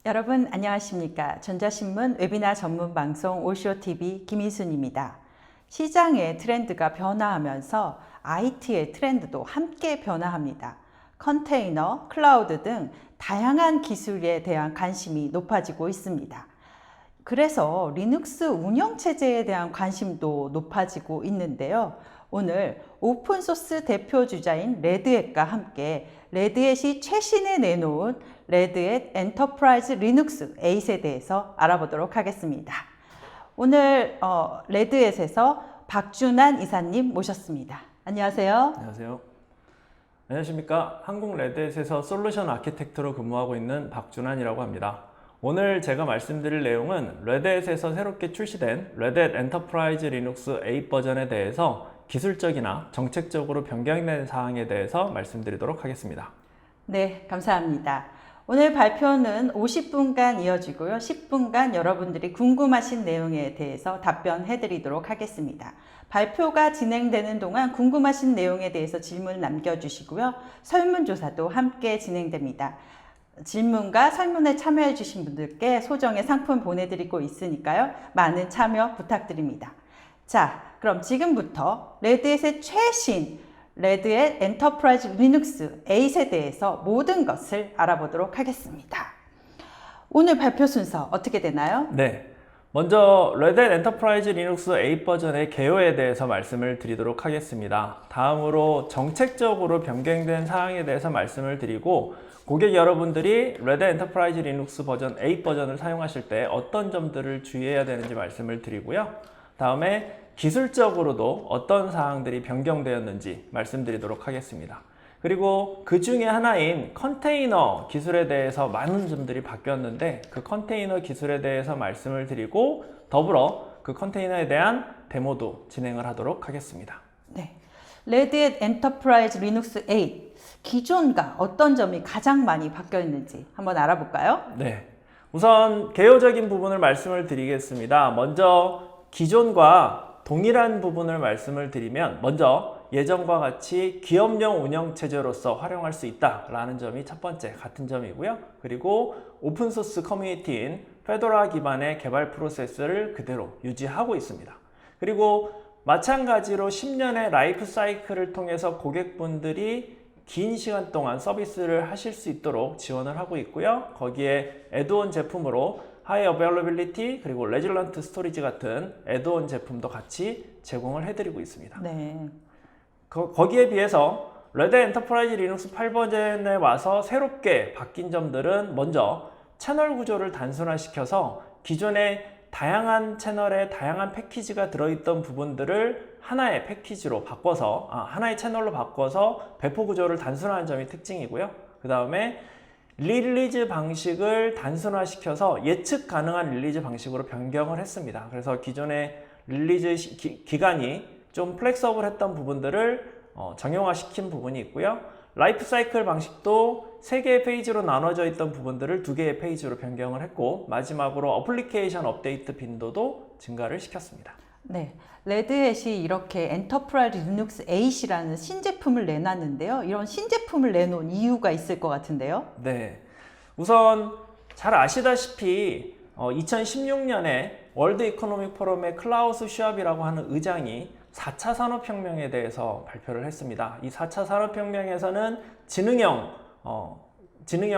여러분 안녕하십니까? 전자신문 웨비나 전문 방송 오쇼TV 김희순입니다. 시장의 트렌드가 변화하면서 IT의 트렌드도 함께 변화합니다. 컨테이너, 클라우드 등 다양한 기술에 대한 관심이 높아지고 있습니다. 그래서 리눅스 운영체제에 대한 관심도 높아지고 있는데요. 오늘 오픈소스 대표주자인 레드햇과 함께 레드햇이 최신에 내놓은 레드햇 엔터프라이즈 리눅스 8에 대해서 알아보도록 하겠습니다. 오늘 레드햇에서 박준환 이사님 모셨습니다. 안녕하세요. 안녕하세요. 안녕하십니까. 한국 레드햇에서 솔루션 아키텍트로 근무하고 있는 박준환이라고 합니다. 오늘 제가 말씀드릴 내용은 레드햇에서 새롭게 출시된 레드햇 엔터프라이즈 리눅스 8 버전에 대해서 기술적이나 정책적으로 변경된 사항에 대해서 말씀드리도록 하겠습니다. 네, 감사합니다. 오늘 발표는 50분간 이어지고요. 10분간 여러분들이 궁금하신 내용에 대해서 답변해 드리도록 하겠습니다. 발표가 진행되는 동안 궁금하신 내용에 대해서 질문 남겨주시고요. 설문조사도 함께 진행됩니다. 질문과 설문에 참여해 주신 분들께 소정의 상품 보내드리고 있으니까요. 많은 참여 부탁드립니다. 자, 그럼 지금부터 레드햇의 최신 레드햇 엔터프라이즈 리눅스 8에 대해서 모든 것을 알아보도록 하겠습니다. 오늘 발표 순서 어떻게 되나요? 네. 먼저 레드햇 엔터프라이즈 리눅스 8 버전의 개요에 대해서 말씀을 드리도록 하겠습니다. 다음으로 정책적으로 변경된 사항에 대해서 말씀을 드리고 고객 여러분들이 레드햇 엔터프라이즈 리눅스 버전 8 버전을 사용하실 때 어떤 점들을 주의해야 되는지 말씀을 드리고요. 다음에 기술적으로도 어떤 사항들이 변경되었는지 말씀드리도록 하겠습니다. 그리고 그 중에 하나인 컨테이너 기술에 대해서 많은 점들이 바뀌었는데 그 컨테이너 기술에 대해서 말씀을 드리고 더불어 그 컨테이너에 대한 데모도 진행을 하도록 하겠습니다. 네, 레드햇 엔터프라이즈 리눅스 8 기존과 어떤 점이 가장 많이 바뀌어 있는지 한번 알아볼까요? 네, 우선 개요적인 부분을 말씀을 드리겠습니다. 먼저 기존과 동일한 부분을 말씀을 드리면 먼저 예전과 같이 기업용 운영체제로서 활용할 수 있다라는 점이 첫 번째 같은 점이고요. 그리고 오픈소스 커뮤니티인 페도라 기반의 개발 프로세스를 그대로 유지하고 있습니다. 그리고 마찬가지로 10년의 라이프 사이클을 통해서 고객분들이 긴 시간 동안 서비스를 하실 수 있도록 지원을 하고 있고요. 거기에 애드온 제품으로 하이 어베일러빌리티 그리고 레질런트 스토리지 같은 애드온 제품도 같이 제공을 해드리고 있습니다. 네. 거기에 비해서 레드햇 엔터프라이즈 리눅스 8 버전에 와서 새롭게 바뀐 점들은 먼저 채널 구조를 단순화시켜서 기존의 다양한 채널에 다양한 패키지가 들어있던 부분들을 하나의 패키지로 바꿔서 하나의 채널로 바꿔서 배포 구조를 단순화한 점이 특징이고요. 그 다음에 릴리즈 방식을 단순화시켜서 예측 가능한 릴리즈 방식으로 변경을 했습니다. 그래서 기존의 릴리즈 기간이 좀 플렉서블했던 부분들을 정형화시킨 부분이 있고요. 라이프 사이클 방식도 3개의 페이지로 나눠져 있던 부분들을 2개의 페이지로 변경을 했고 마지막으로 어플리케이션 업데이트 빈도도 증가를 시켰습니다. 네, 레드햇이 이렇게 엔터프라이즈 리눅스 8이라는 신제품을 내놨는데요. 이런 신제품을 내놓은 이유가 있을 것 같은데요. 네, 우선 잘 아시다시피 2016년에 월드 이코노믹 포럼의 클라우스 슈왑이라고 하는 의장이 4차 산업혁명에 대해서 발표를 했습니다. 이 4차 산업혁명에서는 지능형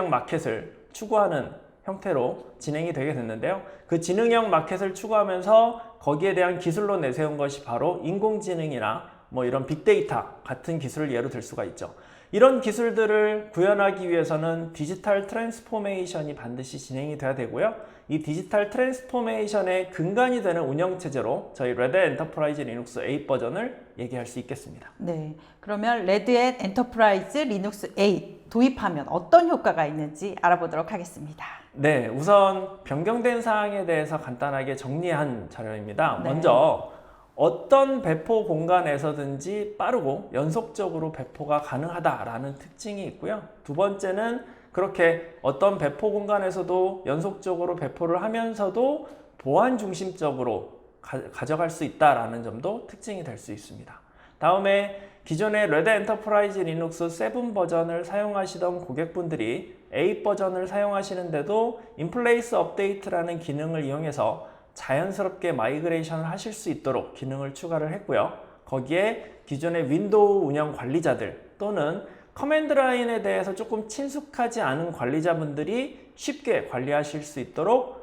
마켓을 추구하는 형태로 진행이 되게 됐는데요. 그 지능형 마켓을 추구하면서 거기에 대한 기술로 내세운 것이 바로 인공지능이나 이런 빅데이터 같은 기술을 예로 들 수가 있죠. 이런 기술들을 구현하기 위해서는 디지털 트랜스포메이션이 반드시 진행이 돼야 되고요. 이 디지털 트랜스포메이션의 근간이 되는 운영체제로 저희 레드햇 엔터프라이즈 리눅스 8 버전을 얘기할 수 있겠습니다. 네, 그러면 레드햇 엔터프라이즈 리눅스 8 도입하면 어떤 효과가 있는지 알아보도록 하겠습니다. 네, 우선 변경된 사항에 대해서 간단하게 정리한 자료입니다. 네. 먼저 어떤 배포 공간에서든지 빠르고 연속적으로 배포가 가능하다라는 특징이 있고요. 두 번째는 그렇게 어떤 배포 공간에서도 연속적으로 배포를 하면서도 보안 중심적으로 가져갈 수 있다라는 점도 특징이 될 수 있습니다. 다음에 기존의 레드 엔터프라이즈 리눅스 7 버전을 사용하시던 고객분들이 8 버전을 사용하시는데도 인플레이스 업데이트라는 기능을 이용해서 자연스럽게 마이그레이션을 하실 수 있도록 기능을 추가를 했고요. 거기에 기존의 윈도우 운영 관리자들 또는 커맨드 라인에 대해서 조금 친숙하지 않은 관리자분들이 쉽게 관리하실 수 있도록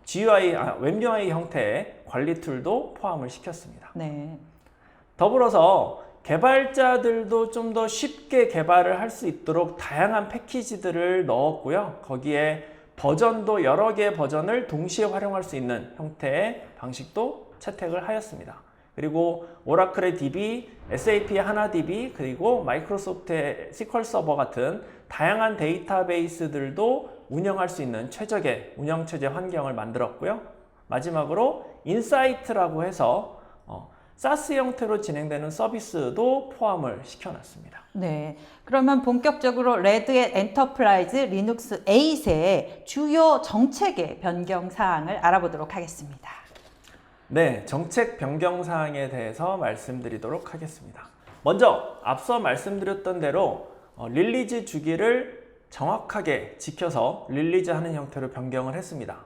GUI, 웹 UI 형태의 관리 툴도 포함을 시켰습니다. 네. 더불어서 개발자들도 좀 더 쉽게 개발을 할 수 있도록 다양한 패키지들을 넣었고요. 거기에 버전도 여러 개의 버전을 동시에 활용할 수 있는 형태의 방식도 채택을 하였습니다. 그리고 오라클의 DB, SAP의 하나DB, 그리고 마이크로소프트의 SQL 서버 같은 다양한 데이터베이스들도 운영할 수 있는 최적의 운영체제 환경을 만들었고요. 마지막으로 인사이트라고 해서 사스 형태로 진행되는 서비스도 포함을 시켜놨습니다. 네. 그러면 본격적으로 레드햇 엔터프라이즈 리눅스 8의 주요 정책의 변경 사항을 알아보도록 하겠습니다. 네, 정책 변경 사항에 대해서 말씀드리도록 하겠습니다. 먼저 앞서 말씀드렸던 대로 릴리즈 주기를 정확하게 지켜서 릴리즈하는 형태로 변경을 했습니다.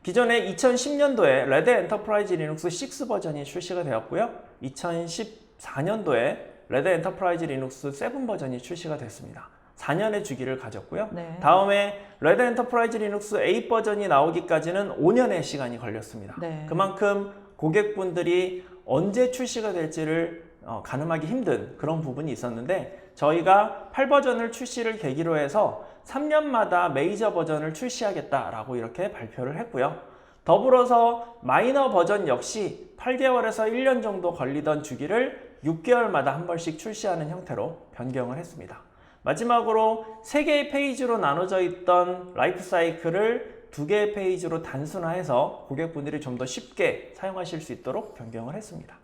기존에 2010년도에 레드 엔터프라이즈 리눅스 6 버전이 출시가 되었고요. 2014년도에 레드 엔터프라이즈 리눅스 7 버전이 출시가 됐습니다. 4년의 주기를 가졌고요. 네. 다음에 레드 엔터프라이즈 리눅스 8 버전이 나오기까지는 5년의 시간이 걸렸습니다. 네. 그만큼 고객분들이 언제 출시가 될지를 가늠하기 힘든 그런 부분이 있었는데 저희가 8버전을 출시를 계기로 해서 3년마다 메이저 버전을 출시하겠다라고 이렇게 발표를 했고요. 더불어서 마이너 버전 역시 8개월에서 1년 정도 걸리던 주기를 6개월마다 한 번씩 출시하는 형태로 변경을 했습니다. 마지막으로 3개의 페이지로 나눠져 있던 라이프 사이클을 2개의 페이지로 단순화해서 고객분들이 좀 더 쉽게 사용하실 수 있도록 변경을 했습니다.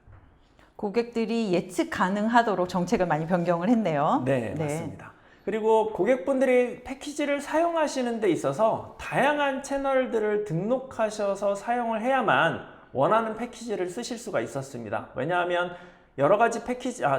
고객들이 예측 가능하도록 정책을 많이 변경을 했네요. 네, 맞습니다. 그리고 고객분들이 패키지를 사용하시는 데 있어서 다양한 채널들을 등록하셔서 사용을 해야만 원하는 패키지를 쓰실 수가 있었습니다. 왜냐하면 여러 가지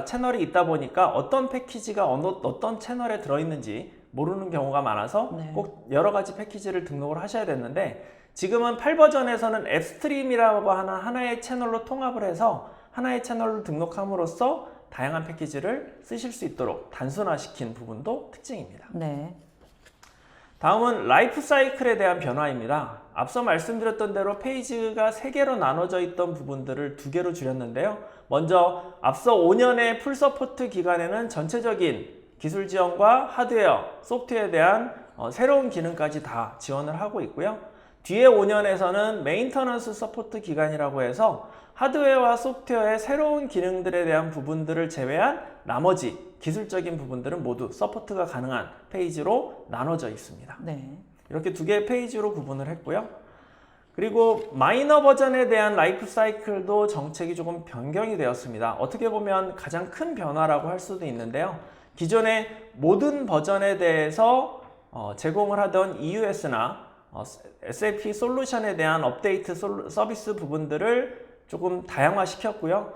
채널이 있다 보니까 어떤 패키지가 어떤 채널에 들어있는지 모르는 경우가 많아서 네. 꼭 여러 가지 패키지를 등록을 하셔야 됐는데 지금은 8버전에서는 앱스트림이라고 하는 하나의 채널로 통합을 해서 하나의 채널로 등록함으로써 다양한 패키지를 쓰실 수 있도록 단순화시킨 부분도 특징입니다. 네. 다음은 라이프 사이클에 대한 변화입니다. 앞서 말씀드렸던 대로 페이지가 3개로 나눠져 있던 부분들을 2개로 줄였는데요. 먼저 앞서 5년의 풀 서포트 기간에는 전체적인 기술 지원과 하드웨어, 소프트웨어에 대한 새로운 기능까지 다 지원을 하고 있고요. 뒤에 5년에서는 메인터넌스 서포트 기간이라고 해서 하드웨어와 소프트웨어의 새로운 기능들에 대한 부분들을 제외한 나머지 기술적인 부분들은 모두 서포트가 가능한 페이지로 나눠져 있습니다. 네. 이렇게 2개의 페이지로 구분을 했고요. 그리고 마이너 버전에 대한 라이프 사이클도 정책이 조금 변경이 되었습니다. 어떻게 보면 가장 큰 변화라고 할 수도 있는데요. 기존의 모든 버전에 대해서 제공을 하던 EUS나 SAP 솔루션에 대한 업데이트 서비스 부분들을 조금 다양화시켰고요.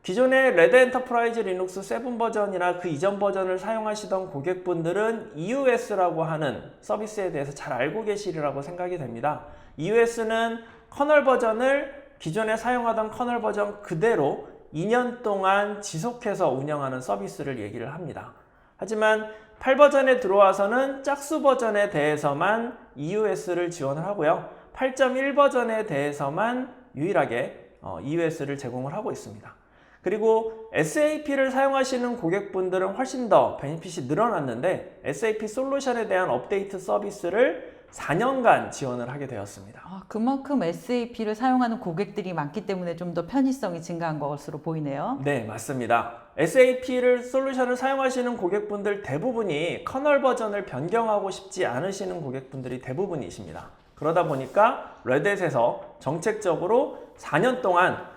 기존의 레드 엔터프라이즈 리눅스 7 버전이나 그 이전 버전을 사용하시던 고객분들은 EUS라고 하는 서비스에 대해서 잘 알고 계시리라고 생각이 됩니다. EUS는 커널 버전을 기존에 사용하던 커널 버전 그대로 2년 동안 지속해서 운영하는 서비스를 얘기를 합니다. 하지만 8버전에 들어와서는 짝수 버전에 대해서만 EUS를 지원을 하고요. 8.1 버전에 대해서만 유일하게 EUS를 제공을 하고 있습니다. 그리고 SAP를 사용하시는 고객분들은 훨씬 더 베니핏이 늘어났는데 SAP 솔루션에 대한 업데이트 서비스를 4년간 지원을 하게 되었습니다. 그만큼 SAP를 사용하는 고객들이 많기 때문에 좀 더 편의성이 증가한 것으로 보이네요. 네, 맞습니다. 솔루션을 사용하시는 고객분들 대부분이 커널 버전을 변경하고 싶지 않으시는 고객분들이 대부분이십니다. 그러다 보니까 레드햇에서 정책적으로 4년 동안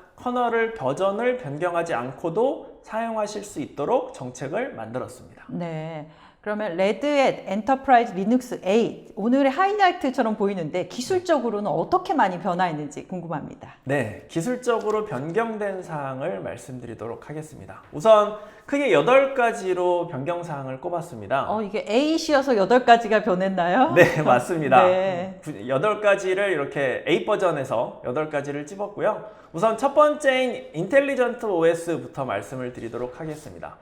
버전을 변경하지 않고도 사용하실 수 있도록 정책을 만들었습니다. 네. 그러면 레드햇 엔터프라이즈 리눅스 8 오늘의 하이라이트처럼 보이는데 기술적으로는 어떻게 많이 변화했는지 궁금합니다. 네, 기술적으로 변경된 사항을 말씀드리도록 하겠습니다. 우선 크게 8가지로 변경 사항을 꼽았습니다. 이게 8이어서 8가지가 변했나요? 네, 맞습니다. 네. 8가지를 이렇게 8 버전에서 8가지를 찝었고요. 우선 첫 번째인 인텔리전트 OS부터 말씀을 드리도록 하겠습니다.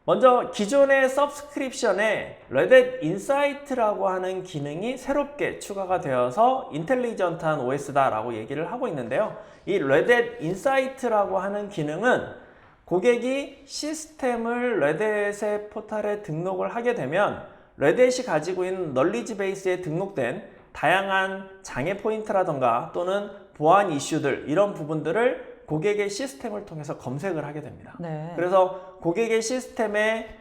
먼저 기존의 서브스크립션에 레드햇 인사이트라고 하는 기능이 새롭게 추가가 되어서 인텔리전트한 OS다라고 얘기를 하고 있는데요. 이 레드햇 인사이트라고 하는 기능은 고객이 시스템을 레드햇의 포탈에 등록을 하게 되면 레드햇이 가지고 있는 널리지 베이스에 등록된 다양한 장애 포인트라던가 또는 보안 이슈들 이런 부분들을 고객의 시스템을 통해서 검색을 하게 됩니다. 네. 그래서 고객의 시스템에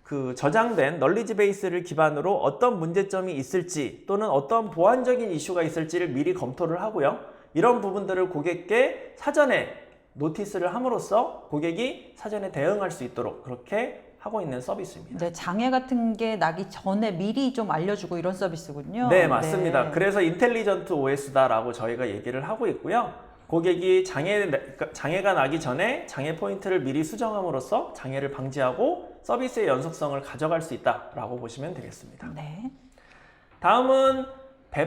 그 저장된 널리지 베이스를 기반으로 어떤 문제점이 있을지 또는 어떤 보안적인 이슈가 있을지를 미리 검토를 하고요. 이런 부분들을 고객께 사전에 노티스를 함으로써 고객이 사전에 대응할 수 있도록 그렇게 하고 있는 서비스입니다. 네, 장애 같은 게 나기 전에 미리 좀 알려주고 이런 서비스군요. 네, 맞습니다. 네. 그래서 인텔리전트 OS다라고 저희가 얘기를 하고 있고요. 고객이 장애가 나기 전에 장애 포인트를 미리 수정함으로써 장애를 방지하고 서비스의 연속성을 가져갈 수 있다라고 보시면 되겠습니다. 네. 다음은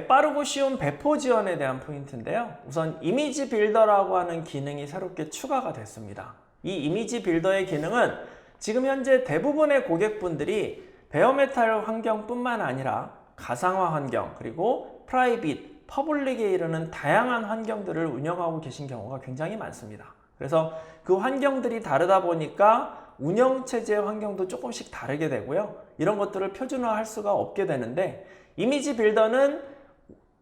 빠르고 쉬운 배포 지원에 대한 포인트인데요. 우선 이미지 빌더라고 하는 기능이 새롭게 추가가 됐습니다. 이 이미지 빌더의 기능은 지금 현재 대부분의 고객분들이 베어메탈 환경뿐만 아니라 가상화 환경 그리고 프라이빗 퍼블릭에 이르는 다양한 환경들을 운영하고 계신 경우가 굉장히 많습니다. 그래서 그 환경들이 다르다 보니까 운영체제 환경도 조금씩 다르게 되고요. 이런 것들을 표준화할 수가 없게 되는데 이미지 빌더는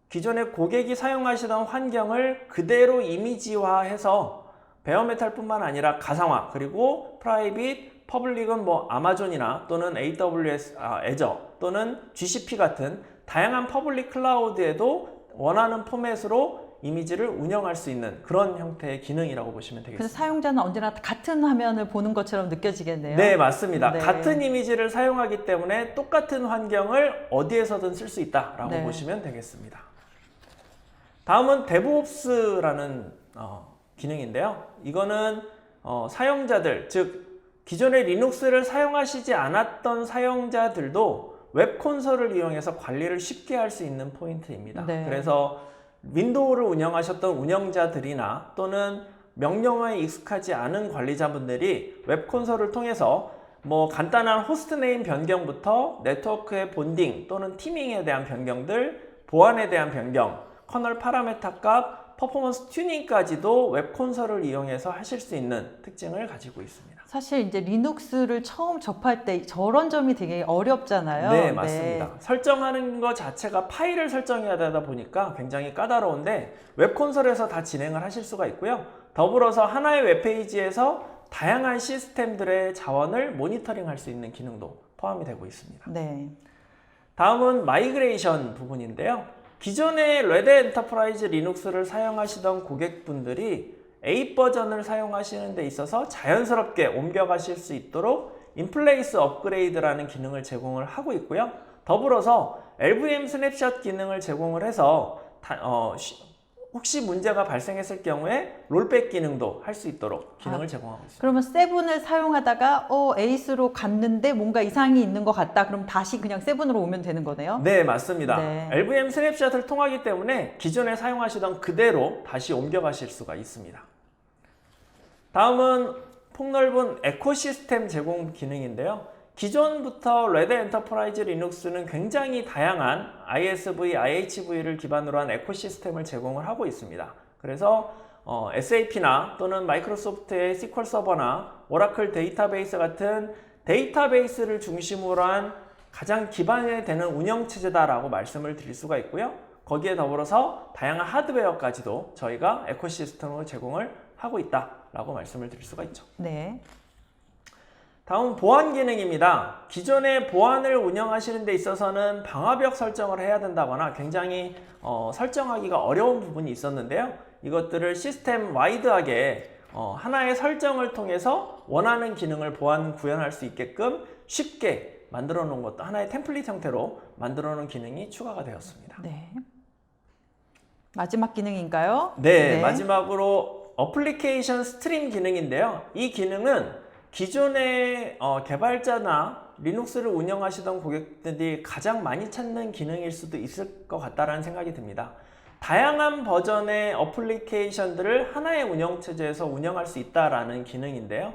기존의 고객이 사용하시던 환경을 그대로 이미지화해서 베어메탈뿐만 아니라 가상화 그리고 프라이빗, 퍼블릭은 아마존이나 또는 AWS, 애저 또는 GCP 같은 다양한 퍼블릭 클라우드에도 원하는 포맷으로 이미지를 운영할 수 있는 그런 형태의 기능이라고 보시면 되겠습니다. 그래서 사용자는 언제나 같은 화면을 보는 것처럼 느껴지겠네요. 네, 맞습니다. 네. 같은 이미지를 사용하기 때문에 똑같은 환경을 어디에서든 쓸 수 있다라고 네. 보시면 되겠습니다. 다음은 DevOps라는 기능인데요. 이거는 사용자들, 즉 기존의 리눅스를 사용하시지 않았던 사용자들도 웹 콘솔을 이용해서 관리를 쉽게 할 수 있는 포인트입니다. 네. 그래서 윈도우를 운영하셨던 운영자들이나 또는 명령어에 익숙하지 않은 관리자분들이 웹 콘솔을 통해서 간단한 호스트 네임 변경부터 네트워크의 본딩 또는 티밍에 대한 변경들, 보안에 대한 변경, 커널 파라메타 값, 퍼포먼스 튜닝까지도 웹 콘솔을 이용해서 하실 수 있는 특징을 가지고 있습니다. 사실 이제 리눅스를 처음 접할 때 저런 점이 되게 어렵잖아요. 네, 맞습니다. 설정하는 것 자체가 파일을 설정해야 되다 보니까 굉장히 까다로운데 웹 콘솔에서 다 진행을 하실 수가 있고요. 더불어서 하나의 웹페이지에서 다양한 시스템들의 자원을 모니터링 할 수 있는 기능도 포함이 되고 있습니다. 네. 다음은 마이그레이션 부분인데요. 기존의 레드햇 엔터프라이즈 리눅스를 사용하시던 고객분들이 8 버전을 사용하시는 데 있어서 자연스럽게 옮겨가실 수 있도록 인플레이스 업그레이드라는 기능을 제공을 하고 있고요. 더불어서 LVM 스냅샷 기능을 제공을 해서 혹시 문제가 발생했을 경우에 롤백 기능도 할 수 있도록 기능을 제공하고 있습니다. 그러면 7을 사용하다가 8으로 갔는데 뭔가 이상이 있는 것 같다. 그럼 다시 그냥 7으로 오면 되는 거네요? 네, 맞습니다. 네. LVM 스냅샷을 통하기 때문에 기존에 사용하시던 그대로 다시 옮겨가실 수가 있습니다. 다음은 폭넓은 에코시스템 제공 기능인데요. 기존부터 레드햇 엔터프라이즈 리눅스는 굉장히 다양한 ISV, IHV를 기반으로 한 에코시스템을 제공을 하고 있습니다. 그래서 SAP나 또는 마이크로소프트의 SQL 서버나 오라클 데이터베이스 같은 데이터베이스를 중심으로 한 가장 기반이 되는 운영체제다라고 말씀을 드릴 수가 있고요. 거기에 더불어서 다양한 하드웨어까지도 저희가 에코시스템으로 제공을 하고 있다라고 말씀을 드릴 수가 있죠. 네. 다음 보안 기능입니다. 기존의 보안을 운영하시는 데 있어서는 방화벽 설정을 해야 된다거나 굉장히 설정하기가 어려운 부분이 있었는데요. 이것들을 시스템 와이드하게 하나의 설정을 통해서 원하는 기능을 보안 구현할 수 있게끔 쉽게 만들어 놓은 것도 하나의 템플릿 형태로 만들어 놓은 기능이 추가가 되었습니다. 네. 마지막 기능인가요? 네, 마지막으로 어플리케이션 스트림 기능인데요. 이 기능은 기존의 개발자나 리눅스를 운영하시던 고객들이 가장 많이 찾는 기능일 수도 있을 것 같다라는 생각이 듭니다. 다양한 버전의 어플리케이션들을 하나의 운영체제에서 운영할 수 있다라는 기능인데요.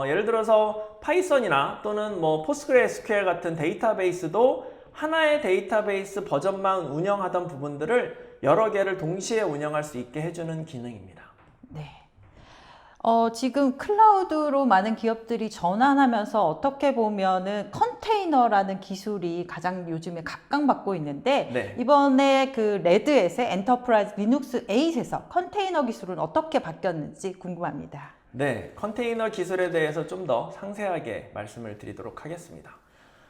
예를 들어서 파이썬이나 또는 포스트그레스QL 같은 데이터베이스도 하나의 데이터베이스 버전만 운영하던 부분들을 여러 개를 동시에 운영할 수 있게 해주는 기능입니다. 네. 지금 클라우드로 많은 기업들이 전환하면서 어떻게 보면은 컨테이너라는 기술이 가장 요즘에 각광받고 있는데 네. 이번에 그 레드햇의 엔터프라이즈 리눅스 8에서 컨테이너 기술은 어떻게 바뀌었는지 궁금합니다. 네, 컨테이너 기술에 대해서 좀 더 상세하게 말씀을 드리도록 하겠습니다.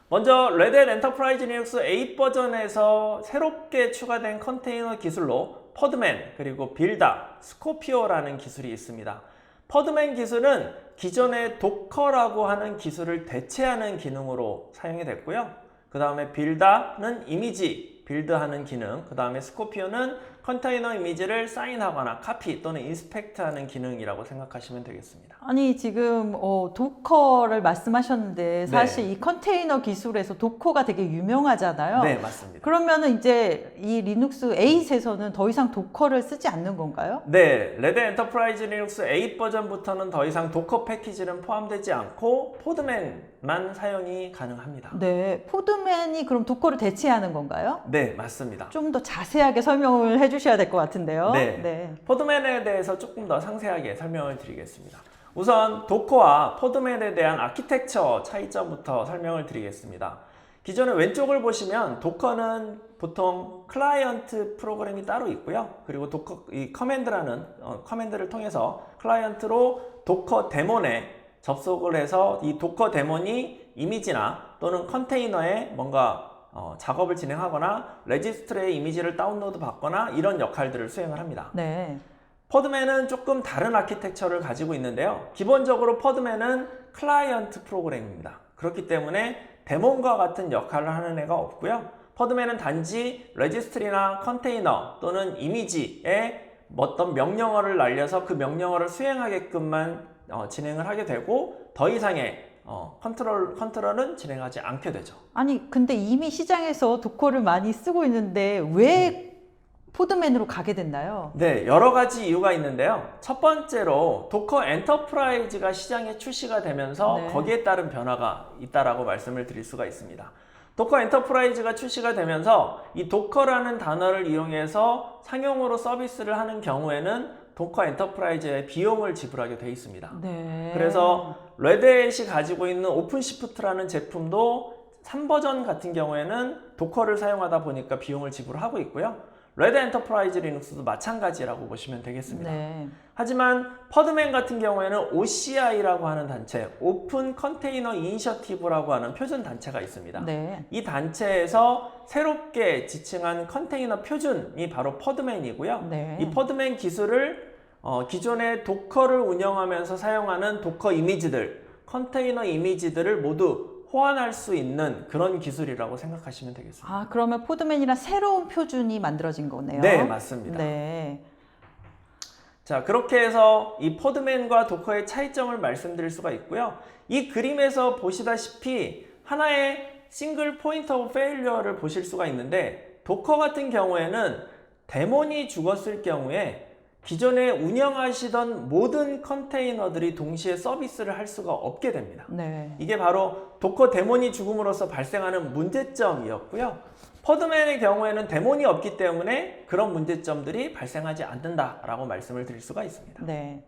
먼저 레드햇 엔터프라이즈 리눅스 8 버전에서 새롭게 추가된 컨테이너 기술로 퍼드맨, 그리고 빌다, 스코피오라는 기술이 있습니다. 퍼드맨 기술은 기존의 도커라고 하는 기술을 대체하는 기능으로 사용이 됐고요. 그 다음에 빌다는 이미지 빌드하는 기능, 그 다음에 스코피오는 컨테이너 이미지를 사인하거나 카피 또는 인스펙트하는 기능이라고 생각하시면 되겠습니다. 아니 지금 도커를 말씀하셨는데 사실 이 컨테이너 기술에서 도커가 되게 유명하잖아요. 네, 맞습니다. 그러면은 이제 이 리눅스 8에서는 더 이상 도커를 쓰지 않는 건가요? 네, 레드햇 엔터프라이즈 리눅스 8 버전부터는 더 이상 도커 패키지는 포함되지 않고 포드맨만 사용이 가능합니다. 네, 포드맨이 그럼 도커를 대체하는 건가요? 네, 맞습니다. 좀 더 자세하게 설명을 해주셔야 될 것 같은데요. 네. 포드맨에 대해서 조금 더 상세하게 설명을 드리겠습니다. 우선 도커와 포드맨에 대한 아키텍처 차이점부터 설명을 드리겠습니다. 기존의 왼쪽을 보시면 도커는 보통 클라이언트 프로그램이 따로 있고요. 그리고 도커 이 커맨드라는 커맨드를 통해서 클라이언트로 도커 데몬에 접속을 해서 이 도커 데몬이 이미지나 또는 컨테이너에 뭔가 작업을 진행하거나 레지스트리의 이미지를 다운로드 받거나 이런 역할들을 수행을 합니다. 네. 퍼드맨은 조금 다른 아키텍처를 가지고 있는데요. 기본적으로 퍼드맨은 클라이언트 프로그램입니다. 그렇기 때문에 데몬과 같은 역할을 하는 애가 없고요. 퍼드맨은 단지 레지스트리나 컨테이너 또는 이미지에 어떤 명령어를 날려서 그 명령어를 수행하게끔만 진행을 하게 되고 더 이상의 컨트롤은 진행하지 않게 되죠. 아니 근데 이미 시장에서 도커를 많이 쓰고 있는데 왜 포드맨으로 가게 됐나요? 네, 여러 가지 이유가 있는데요. 첫 번째로 도커 엔터프라이즈가 시장에 출시가 되면서 거기에 따른 변화가 있다라고 말씀을 드릴 수가 있습니다. 도커 엔터프라이즈가 출시가 되면서 이 도커라는 단어를 이용해서 상용으로 서비스를 하는 경우에는 도커 엔터프라이즈에 비용을 지불하게 되어 있습니다. 네. 그래서 레드햇이 가지고 있는 오픈시프트라는 제품도 3버전 같은 경우에는 도커를 사용하다 보니까 비용을 지불하고 있고요. 레드햇 엔터프라이즈 리눅스도 마찬가지라고 보시면 되겠습니다. 네. 하지만 퍼드맨 같은 경우에는 OCI라고 하는 단체, 오픈 컨테이너 이니셔티브라고 하는 표준 단체가 있습니다. 네. 이 단체에서 새롭게 지칭한 컨테이너 표준이 바로 퍼드맨이고요. 네. 이 퍼드맨 기술을 기존의 도커를 운영하면서 사용하는 도커 이미지들, 컨테이너 이미지들을 모두 호환할 수 있는 그런 기술이라고 생각하시면 되겠습니다. 아, 그러면 포드맨이랑 새로운 표준이 만들어진 거네요. 네, 맞습니다. 네. 자, 그렇게 해서 이 포드맨과 도커의 차이점을 말씀드릴 수가 있고요. 이 그림에서 보시다시피 하나의 싱글 포인트 오브 페일리어를 보실 수가 있는데 도커 같은 경우에는 데몬이 죽었을 경우에 기존에 운영하시던 모든 컨테이너들이 동시에 서비스를 할 수가 없게 됩니다. 네. 이게 바로 도커 데몬이 죽음으로써 발생하는 문제점이었고요. 퍼드맨의 경우에는 데몬이 없기 때문에 그런 문제점들이 발생하지 않는다라고 말씀을 드릴 수가 있습니다. 네.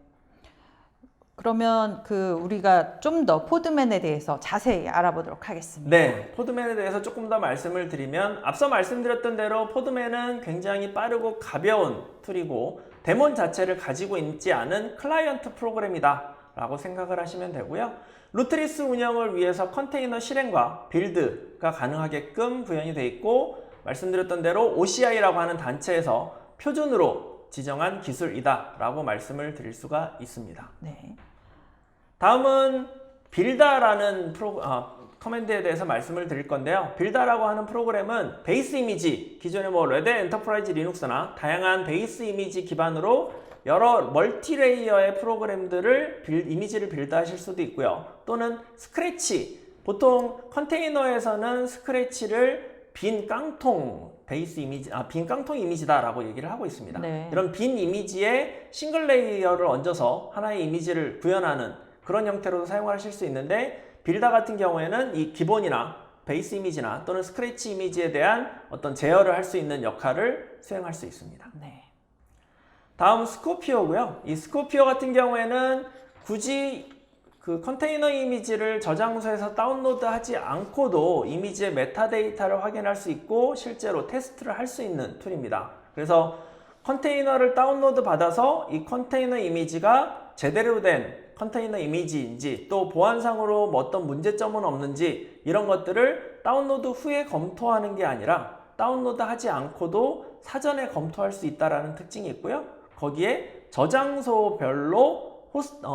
그러면 우리가 좀 더 포드맨에 대해서 자세히 알아보도록 하겠습니다. 네, 포드맨에 대해서 조금 더 말씀을 드리면 앞서 말씀드렸던 대로 포드맨은 굉장히 빠르고 가벼운 툴이고 데몬 자체를 가지고 있지 않은 클라이언트 프로그램이다 라고 생각을 하시면 되고요. 루트리스 운영을 위해서 컨테이너 실행과 빌드가 가능하게끔 구현이 되어 있고 말씀드렸던 대로 OCI라고 하는 단체에서 표준으로 지정한 기술이다 라고 말씀을 드릴 수가 있습니다. 네. 다음은 빌다라는 커맨드에 대해서 말씀을 드릴 건데요. 빌다라고 하는 프로그램은 베이스 이미지, 기존의 뭐 레드 엔터프라이즈 리눅스나 다양한 베이스 이미지 기반으로 여러 멀티레이어의 프로그램들을 이미지를 빌드하실 수도 있고요. 또는 스크래치, 보통 컨테이너에서는 스크래치를 빈 깡통 베이스 이미지, 빈 깡통 이미지다라고 얘기를 하고 있습니다. 네. 이런 빈 이미지에 싱글 레이어를 얹어서 하나의 이미지를 구현하는 그런 형태로도 사용하실 수 있는데, 빌다 같은 경우에는 이 기본이나 베이스 이미지나 또는 스크래치 이미지에 대한 어떤 제어를 할 수 있는 역할을 수행할 수 있습니다. 네. 다음 스코피오고요. 이 스코피오 같은 경우에는 굳이 그 컨테이너 이미지를 저장소에서 다운로드하지 않고도 이미지의 메타데이터를 확인할 수 있고 실제로 테스트를 할 수 있는 툴입니다. 그래서 컨테이너를 다운로드 받아서 이 컨테이너 이미지가 제대로 된 컨테이너 이미지인지, 또 보안상으로 뭐 어떤 문제점은 없는지, 이런 것들을 다운로드 후에 검토하는 게 아니라 다운로드 하지 않고도 사전에 검토할 수 있다는 특징이 있고요. 거기에 저장소별로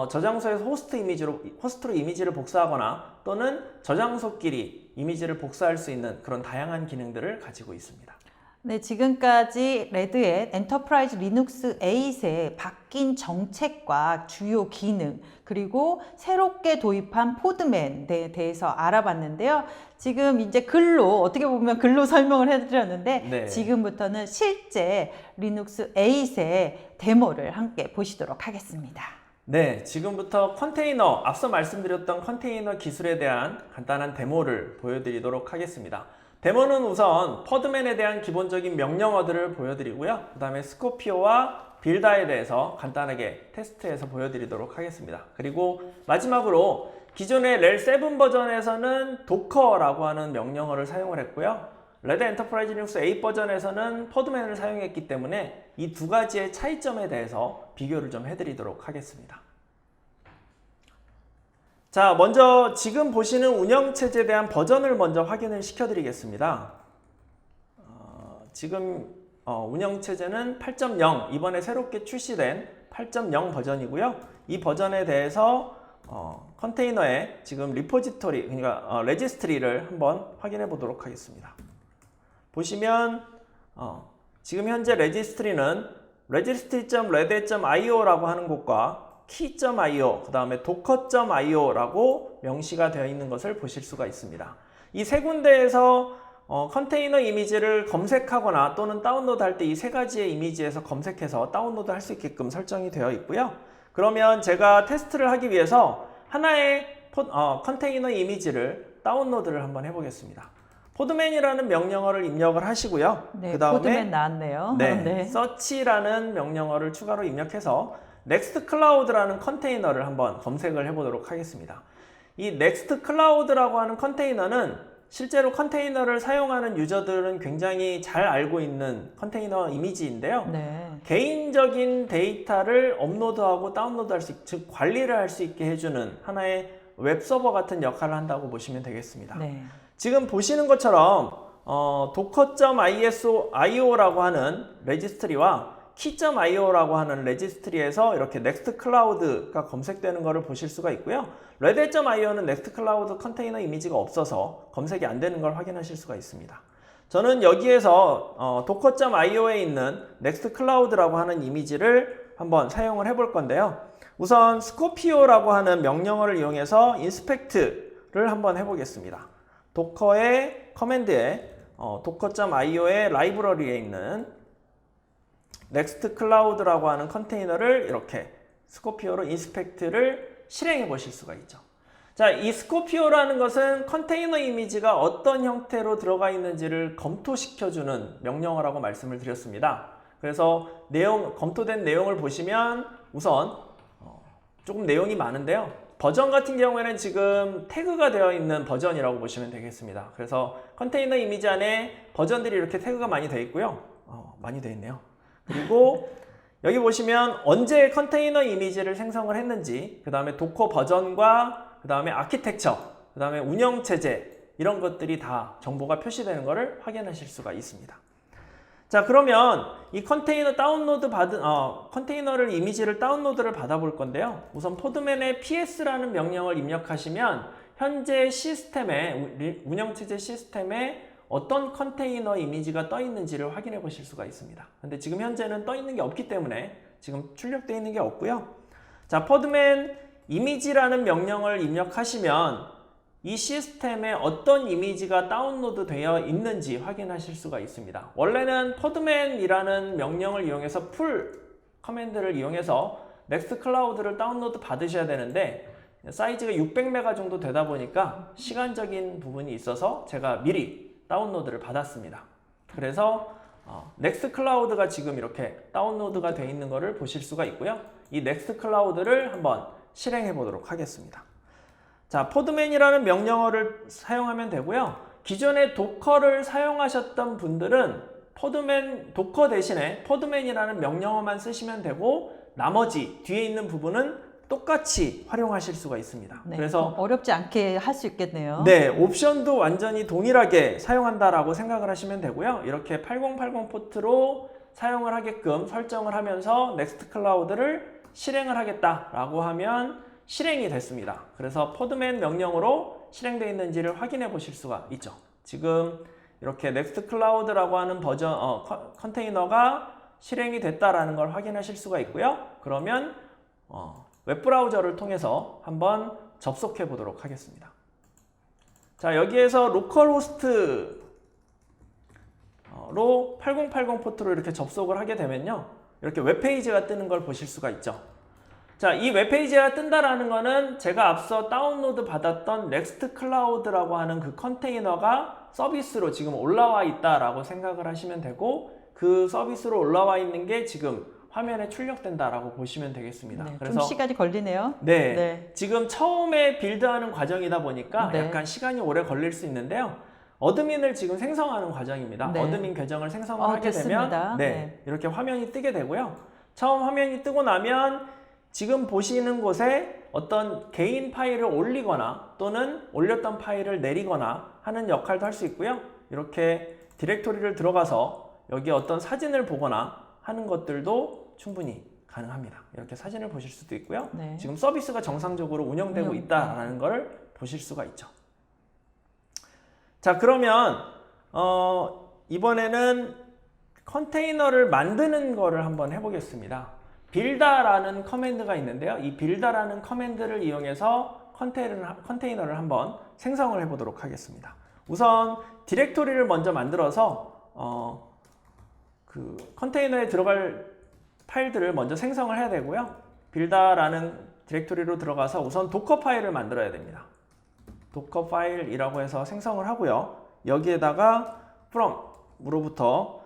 저장소에서 호스트로 이미지를 복사하거나 또는 저장소끼리 이미지를 복사할 수 있는 그런 다양한 기능들을 가지고 있습니다. 네, 지금까지 레드의 엔터프라이즈 리눅스 8의 바뀐 정책과 주요 기능, 그리고 새롭게 도입한 포드맨에 대해서 알아봤는데요. 지금 이제 글로, 어떻게 보면 글로 설명을 해드렸는데, 네. 지금부터는 실제 리눅스 8의 데모를 함께 보시도록 하겠습니다. 네, 지금부터 컨테이너, 앞서 말씀드렸던 컨테이너 기술에 대한 간단한 데모를 보여드리도록 하겠습니다. 데모는 우선 포드맨에 대한 기본적인 명령어들을 보여드리고요. 그 다음에 스코피오와 빌다에 대해서 간단하게 테스트해서 보여드리도록 하겠습니다. 그리고 마지막으로 기존의 렐 7 버전에서는 도커라고 하는 명령어를 사용을 했고요. 레드 엔터프라이즈 리눅스 8 버전에서는 포드맨을 사용했기 때문에 이 두 가지의 차이점에 대해서 비교를 좀 해드리도록 하겠습니다. 자, 먼저 지금 보시는 운영체제에 대한 버전을 먼저 확인을 시켜드리겠습니다. 지금 운영체제는 8.0, 이번에 새롭게 출시된 8.0 버전이고요. 이 버전에 대해서 컨테이너의 지금 리포지토리, 그러니까 레지스트리를 한번 확인해 보도록 하겠습니다. 보시면 지금 현재 레지스트리는 registry.red.io라고 하는 곳과 key.io, 그 다음에 docker.io라고 명시가 되어 있는 것을 보실 수가 있습니다. 이 세 군데에서 컨테이너 이미지를 검색하거나 또는 다운로드 할 때 이 세 가지의 이미지에서 검색해서 다운로드 할 수 있게끔 설정이 되어 있고요. 그러면 제가 테스트를 하기 위해서 하나의 컨테이너 이미지를 다운로드를 한번 해보겠습니다. 포드맨이라는 명령어를 입력을 하시고요. 네, 그 다음에 포드맨 나왔네요. 네, search라는 명령어를 추가로 입력해서 넥스트클라우드라는 컨테이너를 한번 검색을 해보도록 하겠습니다. 이 넥스트클라우드라고 하는 컨테이너는 실제로 컨테이너를 사용하는 유저들은 굉장히 잘 알고 있는 컨테이너 이미지인데요. 네. 개인적인 데이터를 업로드하고 다운로드할 수, 즉 관리를 할 수 있게 해주는 하나의 웹서버 같은 역할을 한다고 보시면 되겠습니다. 네. 지금 보시는 것처럼 docker.io라고 하는 레지스트리와 key.io라고 하는 레지스트리에서 이렇게 넥스트클라우드가 검색되는 것을 보실 수가 있고요. red.io는 넥스트클라우드 컨테이너 이미지가 없어서 검색이 안 되는 걸 확인하실 수가 있습니다. 저는 여기에서 docker.io에 있는 넥스트클라우드라고 하는 이미지를 한번 사용을 해볼 건데요. 우선 스코피오라고 하는 명령어를 이용해서 inspect를 한번 해보겠습니다. 도커의 커맨드에 docker.io의 라이브러리에 있는 넥스트클라우드라고 하는 컨테이너를 이렇게 스코피오로 인스펙트를 실행해 보실 수가 있죠. 자, 이 스코피오라는 것은 컨테이너 이미지가 어떤 형태로 들어가 있는지를 검토시켜주는 명령어라고 말씀을 드렸습니다. 그래서 검토된 내용을 보시면 우선 조금 내용이 많은데요. 버전 같은 경우에는 지금 태그가 되어 있는 버전이라고 보시면 되겠습니다. 그래서 컨테이너 이미지 안에 버전들이 이렇게 태그가 많이 되어 있고요. 많이 되어 있네요. 그리고 여기 보시면 언제 컨테이너 이미지를 생성을 했는지, 그 다음에 도커 버전과 그 다음에 아키텍처, 그 다음에 운영체제, 이런 것들이 다 정보가 표시되는 것을 확인하실 수가 있습니다. 자, 그러면 이 컨테이너 컨테이너를 이미지를 다운로드를 받아볼 건데요. 우선 포드맨의 ps라는 명령을 입력하시면 현재 시스템에 운영체제 시스템에 어떤 컨테이너 이미지가 떠 있는지를 확인해 보실 수가 있습니다. 근데 지금 현재는 떠 있는 게 없기 때문에 지금 출력되어 있는 게 없고요. 자, podman 이미지라는 명령을 입력하시면 이 시스템에 어떤 이미지가 다운로드 되어 있는지 확인하실 수가 있습니다. 원래는 podman이라는 명령을 이용해서 풀 커맨드를 이용해서 넥스트클라우드를 다운로드 받으셔야 되는데 사이즈가 600메가 정도 되다 보니까 시간적인 부분이 있어서 제가 미리 다운로드를 받았습니다. 그래서 넥스트클라우드가 지금 이렇게 다운로드가 되어 있는 것을 보실 수가 있고요. 이 넥스트클라우드를 한번 실행해 보도록 하겠습니다. 자, podman이라는 명령어를 사용하면 되고요. 기존에 도커를 사용하셨던 분들은 도커 대신에 podman이라는 명령어만 쓰시면 되고 나머지 뒤에 있는 부분은 똑같이 활용하실 수가 있습니다. 네, 그래서 어렵지 않게 할 수 있겠네요. 네, 옵션도 완전히 동일하게 사용한다라고 생각을 하시면 되고요. 이렇게 8080 포트로 사용을 하게끔 설정을 하면서 넥스트클라우드를 실행을 하겠다라고 하면 실행이 됐습니다. 그래서 podman 명령으로 실행되어 있는지를 확인해 보실 수가 있죠. 지금 이렇게 넥스트클라우드라고 하는 버전 컨테이너가 실행이 됐다라는 걸 확인하실 수가 있고요. 그러면 웹브라우저를 통해서 한번 접속해 보도록 하겠습니다. 자, 여기에서 로컬호스트로 8080 포트로 이렇게 접속을 하게 되면요. 이렇게 웹페이지가 뜨는 걸 보실 수가 있죠. 자, 이 웹페이지가 뜬다라는 거는 제가 앞서 다운로드 받았던 넥스트클라우드라고 하는 그 컨테이너가 서비스로 지금 올라와 있다라고 생각을 하시면 되고 그 서비스로 올라와 있는 게 지금 화면에 출력된다라고 보시면 되겠습니다. 네, 그래서 좀 시간이 걸리네요. 네, 네. 지금 처음에 빌드하는 과정이다 보니까 네. 약간 시간이 오래 걸릴 수 있는데요. 어드민을 지금 생성하는 과정입니다. 네. 어드민 계정을 생성을 하게 됐습니다. 되면 네, 이렇게 화면이 뜨게 되고요. 처음 화면이 뜨고 나면 지금 보시는 곳에 어떤 개인 파일을 올리거나 또는 올렸던 파일을 내리거나 하는 역할도 할 수 있고요. 이렇게 디렉토리를 들어가서 여기 어떤 사진을 보거나 하는 것들도 충분히 가능합니다. 이렇게 사진을 보실 수도 있고요. 네. 지금 서비스가 정상적으로 운영되고 있다는 걸 보실 수가 있죠. 자, 그러면 이번에는 컨테이너를 만드는 거를 한번 해보겠습니다. builda라는 커맨드가 있는데요. 이 builda라는 커맨드를 이용해서 컨테이너를 한번 생성을 해보도록 하겠습니다. 우선 디렉토리를 먼저 만들어서 그 컨테이너에 들어갈 파일들을 먼저 생성을 해야 되고요. builda라는 디렉토리로 들어가서 우선 도커 파일을 만들어야 됩니다. 도커 파일이라고 해서 생성을 하고요. 여기에다가 from으로부터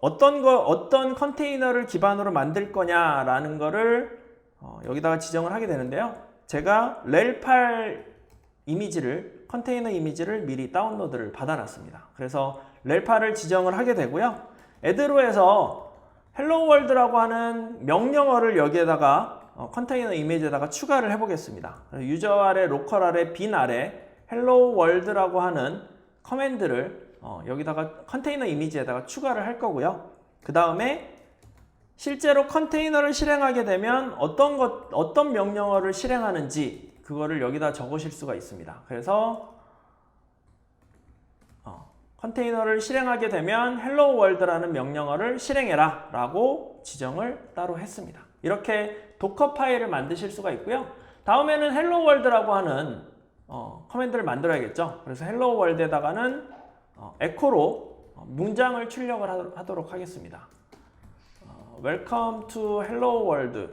어떤 컨테이너를 기반으로 만들 거냐라는 거를 여기다가 지정을 하게 되는데요. 제가 rel8 이미지를 컨테이너 이미지를 미리 다운로드를 받아놨습니다. 그래서 rel8을 지정을 하게 되고요. add로 해서 hello world라고 하는 명령어를 여기에다가 컨테이너 이미지에다가 추가를 해보겠습니다. 유저 아래 로컬 아래 bin 아래 hello world라고 하는 커맨드를 여기다가 컨테이너 이미지에다가 추가를 할 거고요. 그 다음에 실제로 컨테이너를 실행하게 되면 어떤 명령어를 실행하는지 그거를 여기다 적으실 수가 있습니다. 그래서 컨테이너를 실행하게 되면 hello world라는 명령어를 실행해라 라고 지정을 따로 했습니다. 이렇게 도커 파일을 만드실 수가 있고요. 다음에는 hello world라고 하는 커맨드를 만들어야겠죠. 그래서 hello world에다가는 에코로 문장을 출력을 하도록 하겠습니다. Welcome to hello world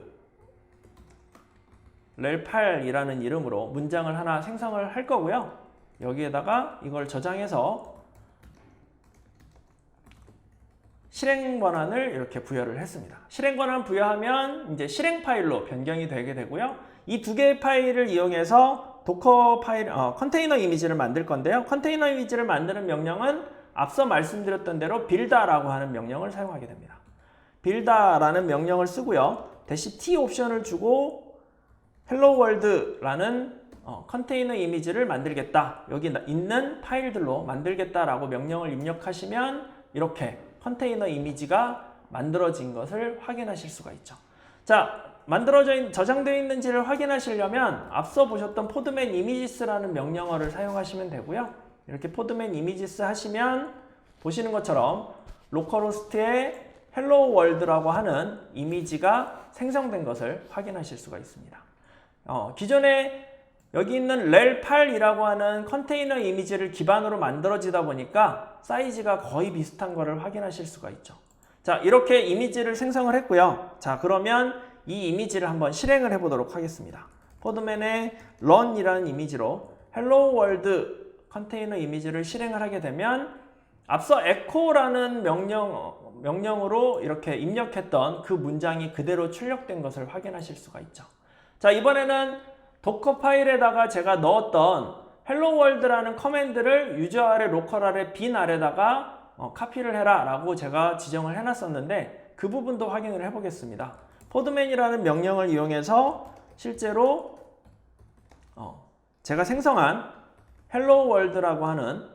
rel8이라는 이름으로 문장을 하나 생성을 할 거고요. 여기에다가 이걸 저장해서 실행 권한을 이렇게 부여를 했습니다. 실행 권한 부여하면 이제 실행 파일로 변경이 되게 되고요. 이 두 개의 파일을 이용해서 도커 파일, 컨테이너 이미지를 만들 건데요. 컨테이너 이미지를 만드는 명령은 앞서 말씀드렸던 대로 builda라고 하는 명령을 사용하게 됩니다. builda라는 명령을 쓰고요. -t 옵션을 주고 hello world라는 컨테이너 이미지를 만들겠다. 여기 있는 파일들로 만들겠다라고 명령을 입력하시면 이렇게 컨테이너 이미지가 만들어진 것을 확인하실 수가 있죠. 자, 저장되어 있는지를 확인하시려면 앞서 보셨던 포드맨 이미지스라는 명령어를 사용하시면 되고요. 이렇게 포드맨 이미지스 하시면 보시는 것처럼 로컬호스트에 헬로 월드라고 하는 이미지가 생성된 것을 확인하실 수가 있습니다. 기존에 여기 있는 rel8이라고 하는 컨테이너 이미지를 기반으로 만들어지다 보니까 사이즈가 거의 비슷한 것을 확인하실 수가 있죠. 자, 이렇게 이미지를 생성을 했고요. 자, 그러면 이 이미지를 한번 실행을 해보도록 하겠습니다. 포드맨의 run이라는 이미지로 hello world 컨테이너 이미지를 실행을 하게 되면 앞서 echo라는 명령으로 이렇게 입력했던 그 문장이 그대로 출력된 것을 확인하실 수가 있죠. 자, 이번에는 도커 파일에다가 제가 넣었던 hello world라는 커맨드를 유저 아래 로컬 아래 빈 아래다가 카피를 해라 라고 제가 지정을 해놨었는데 그 부분도 확인을 해보겠습니다. 포드맨이라는 명령을 이용해서 실제로 제가 생성한 hello world라고 하는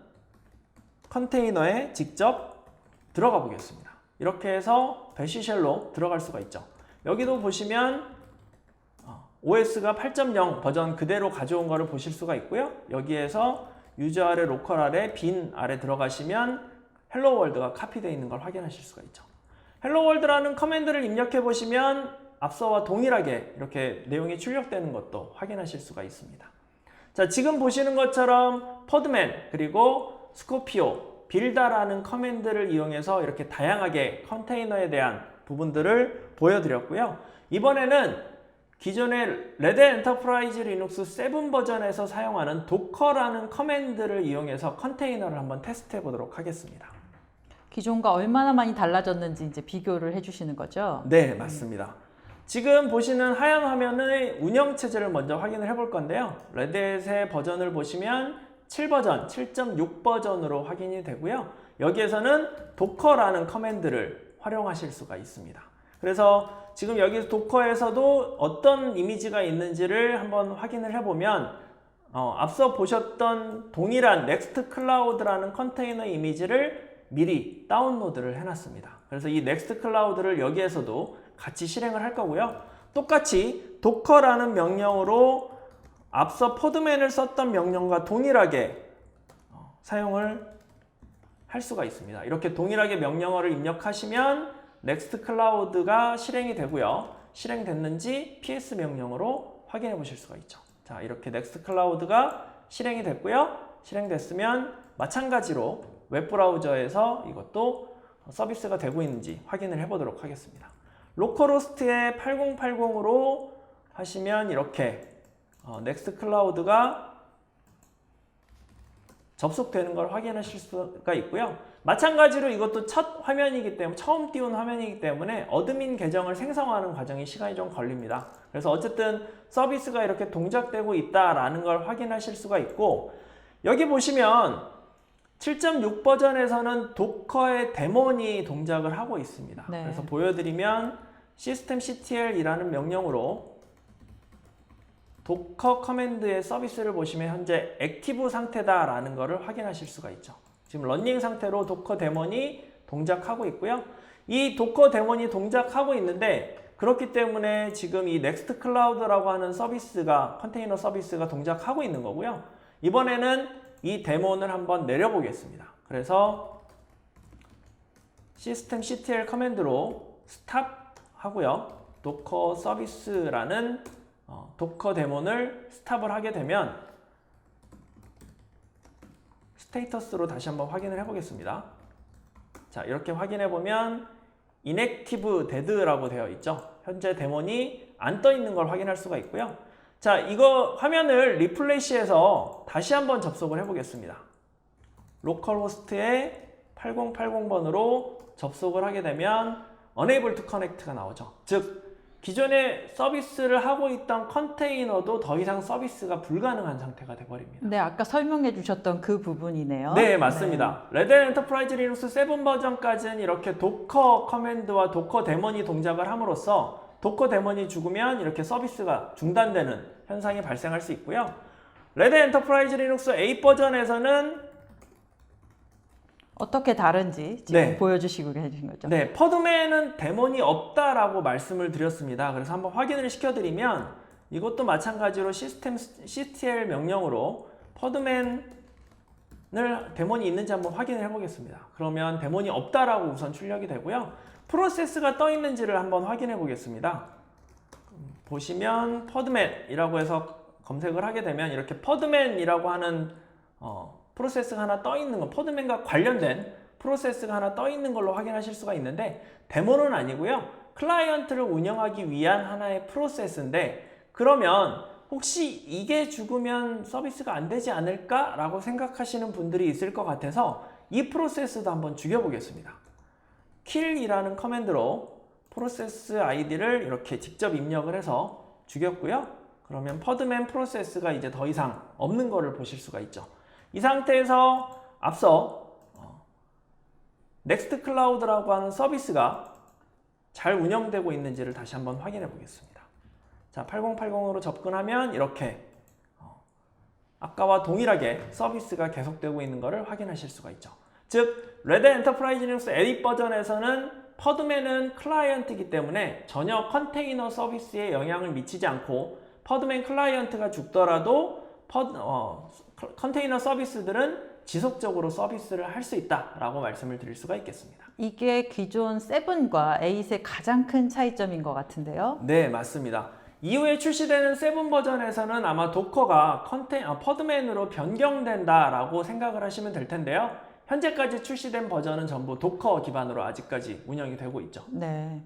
컨테이너에 직접 들어가 보겠습니다. 이렇게 해서 배시쉘로 들어갈 수가 있죠. 여기도 보시면 OS가 8.0 버전 그대로 가져온 거를 보실 수가 있고요. 여기에서 유저 아래 로컬 아래 빈 아래 들어가시면 헬로 월드가 카피되어 있는 걸 확인하실 수가 있죠. 헬로 월드라는 커맨드를 입력해 보시면 앞서와 동일하게 이렇게 내용이 출력되는 것도 확인하실 수가 있습니다. 자, 지금 보시는 것처럼 포드맨 그리고 스코피오, 빌다라는 커맨드를 이용해서 이렇게 다양하게 컨테이너에 대한 부분들을 보여드렸고요. 이번에는 기존의 레드 엔터프라이즈 리눅스 7 버전에서 사용하는 도커라는 커맨드를 이용해서 컨테이너를 한번 테스트 해보도록 하겠습니다. 기존과 얼마나 많이 달라졌는지 이제 비교를 해주시는 거죠? 네, 맞습니다. 지금 보시는 하얀 화면의 운영체제를 먼저 확인을 해볼 건데요. 레드햇의 버전을 보시면 7버전, 7.6 버전으로 확인이 되고요. 여기에서는 도커라는 커맨드를 활용하실 수가 있습니다. 그래서 지금 여기 도커에서도 어떤 이미지가 있는지를 한번 확인을 해보면 앞서 보셨던 동일한 넥스트클라우드라는 컨테이너 이미지를 미리 다운로드를 해놨습니다. 그래서 이 넥스트클라우드를 여기에서도 같이 실행을 할 거고요. 똑같이 도커라는 명령으로 앞서 포드맨을 썼던 명령과 동일하게 사용을 할 수가 있습니다. 이렇게 동일하게 명령어를 입력하시면 넥스트클라우드가 실행이 되고요. 실행됐는지 PS 명령으로 확인해 보실 수가 있죠. 자, 이렇게 넥스트클라우드가 실행이 됐고요. 실행됐으면 마찬가지로 웹브라우저에서 이것도 서비스가 되고 있는지 확인을 해보도록 하겠습니다. 로컬호스트에 8080으로 하시면 이렇게 넥스트클라우드가 접속되는 걸 확인하실 수가 있고요. 마찬가지로 이것도 첫 화면이기 때문에 처음 띄운 화면이기 때문에 어드민 계정을 생성하는 과정이 시간이 좀 걸립니다. 그래서 어쨌든 서비스가 이렇게 동작되고 있다라는 걸 확인하실 수가 있고 여기 보시면 7.6 버전에서는 도커의 데몬이 동작을 하고 있습니다. 네. 그래서 보여드리면 systemctl이라는 명령으로 도커 커맨드의 서비스를 보시면 현재 액티브 상태다라는 것을 확인하실 수가 있죠. 지금 러닝 상태로 도커 데몬이 동작하고 있고요. 이 도커 데몬이 동작하고 있는데 그렇기 때문에 지금 이 넥스트 클라우드라고 하는 서비스가 컨테이너 서비스가 동작하고 있는 거고요. 이번에는 이 데몬을 한번 내려보겠습니다. 그래서 systemctl 커맨드로 스탑 하고요. 도커 서비스라는 도커 데몬을 스탑을 하게 되면 스테이터스로 다시 한번 확인을 해보겠습니다. 자, 이렇게 확인해 보면 inactive dead라고 되어 있죠. 현재 데몬이 안 떠 있는 걸 확인할 수가 있고요. 자, 이거 화면을 리플레시해서 다시 한번 접속을 해보겠습니다. 로컬호스트에 8080번으로 접속을 하게 되면 unable to connect가 나오죠. 즉 기존에 서비스를 하고 있던 컨테이너도 더 이상 서비스가 불가능한 상태가 되어버립니다. 네, 아까 설명해 주셨던 그 부분이네요. 네, 맞습니다. 레드 엔터프라이즈 리눅스 7 버전까지는 이렇게 도커 커맨드와 도커 데몬이 동작을 함으로써 도커 데몬이 죽으면 이렇게 서비스가 중단되는 현상이 발생할 수 있고요. 레드 엔터프라이즈 리눅스 8 버전에서는 어떻게 다른지 지금 네. 보여주시고 계신 거죠? 네, 퍼드맨은 데몬이 없다라고 말씀을 드렸습니다. 그래서 한번 확인을 시켜드리면 이것도 마찬가지로 시스템 CTL 명령으로 퍼드맨을 데몬이 있는지 한번 확인을 해보겠습니다. 그러면 데몬이 없다라고 우선 출력이 되고요. 프로세스가 떠 있는지를 한번 확인해 보겠습니다. 보시면 퍼드맨이라고 해서 검색을 하게 되면 이렇게 퍼드맨이라고 하는 프로세스가 하나 떠 있는 거, 퍼드맨과 관련된 프로세스가 하나 떠 있는 걸로 확인하실 수가 있는데 데모는 아니고요. 클라이언트를 운영하기 위한 하나의 프로세스인데 그러면 혹시 이게 죽으면 서비스가 안 되지 않을까? 라고 생각하시는 분들이 있을 것 같아서 이 프로세스도 한번 죽여보겠습니다. kill이라는 커맨드로 프로세스 아이디를 이렇게 직접 입력을 해서 죽였고요. 그러면 퍼드맨 프로세스가 이제 더 이상 없는 거를 보실 수가 있죠. 이 상태에서 앞서 넥스트클라우드라고 하는 서비스가 잘 운영되고 있는지를 다시 한번 확인해 보겠습니다. 자, 8080으로 접근하면 이렇게 아까와 동일하게 서비스가 계속되고 있는 것을 확인하실 수가 있죠. 즉, 레드 엔터프라이즈 리눅스 에딧 버전에서는 퍼드맨은 클라이언트이기 때문에 전혀 컨테이너 서비스에 영향을 미치지 않고 퍼드맨 클라이언트가 죽더라도 컨테이너 서비스들은 지속적으로 서비스를 할 수 있다라고 말씀을 드릴 수가 있겠습니다. 이게 기존 7과 8의 가장 큰 차이점인 것 같은데요. 네, 맞습니다. 이후에 출시되는 7 버전에서는 아마 도커가 퍼드맨으로 변경된다라고 생각을 하시면 될 텐데요. 현재까지 출시된 버전은 전부 도커 기반으로 아직까지 운영이 되고 있죠. 네.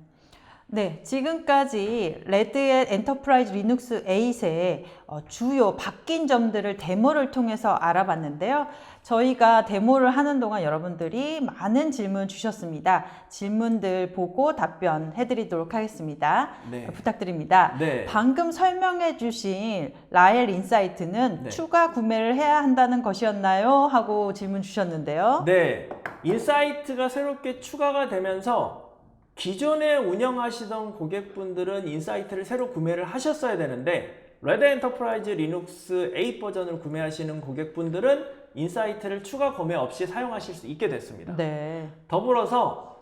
네, 지금까지 레드햇 엔터프라이즈 리눅스 8의 주요 바뀐 점들을 데모를 통해서 알아봤는데요. 저희가 데모를 하는 동안 여러분들이 많은 질문 주셨습니다. 질문들 보고 답변해 드리도록 하겠습니다. 네. 부탁드립니다. 네. 방금 설명해 주신 라헬 인사이트는 네. 추가 구매를 해야 한다는 것이었나요? 하고 질문 주셨는데요. 네, 인사이트가 새롭게 추가가 되면서 기존에 운영하시던 고객분들은 인사이트를 새로 구매를 하셨어야 되는데 레드 엔터프라이즈 리눅스 8 버전을 구매하시는 고객분들은 인사이트를 추가 구매 없이 사용하실 수 있게 됐습니다. 네. 더불어서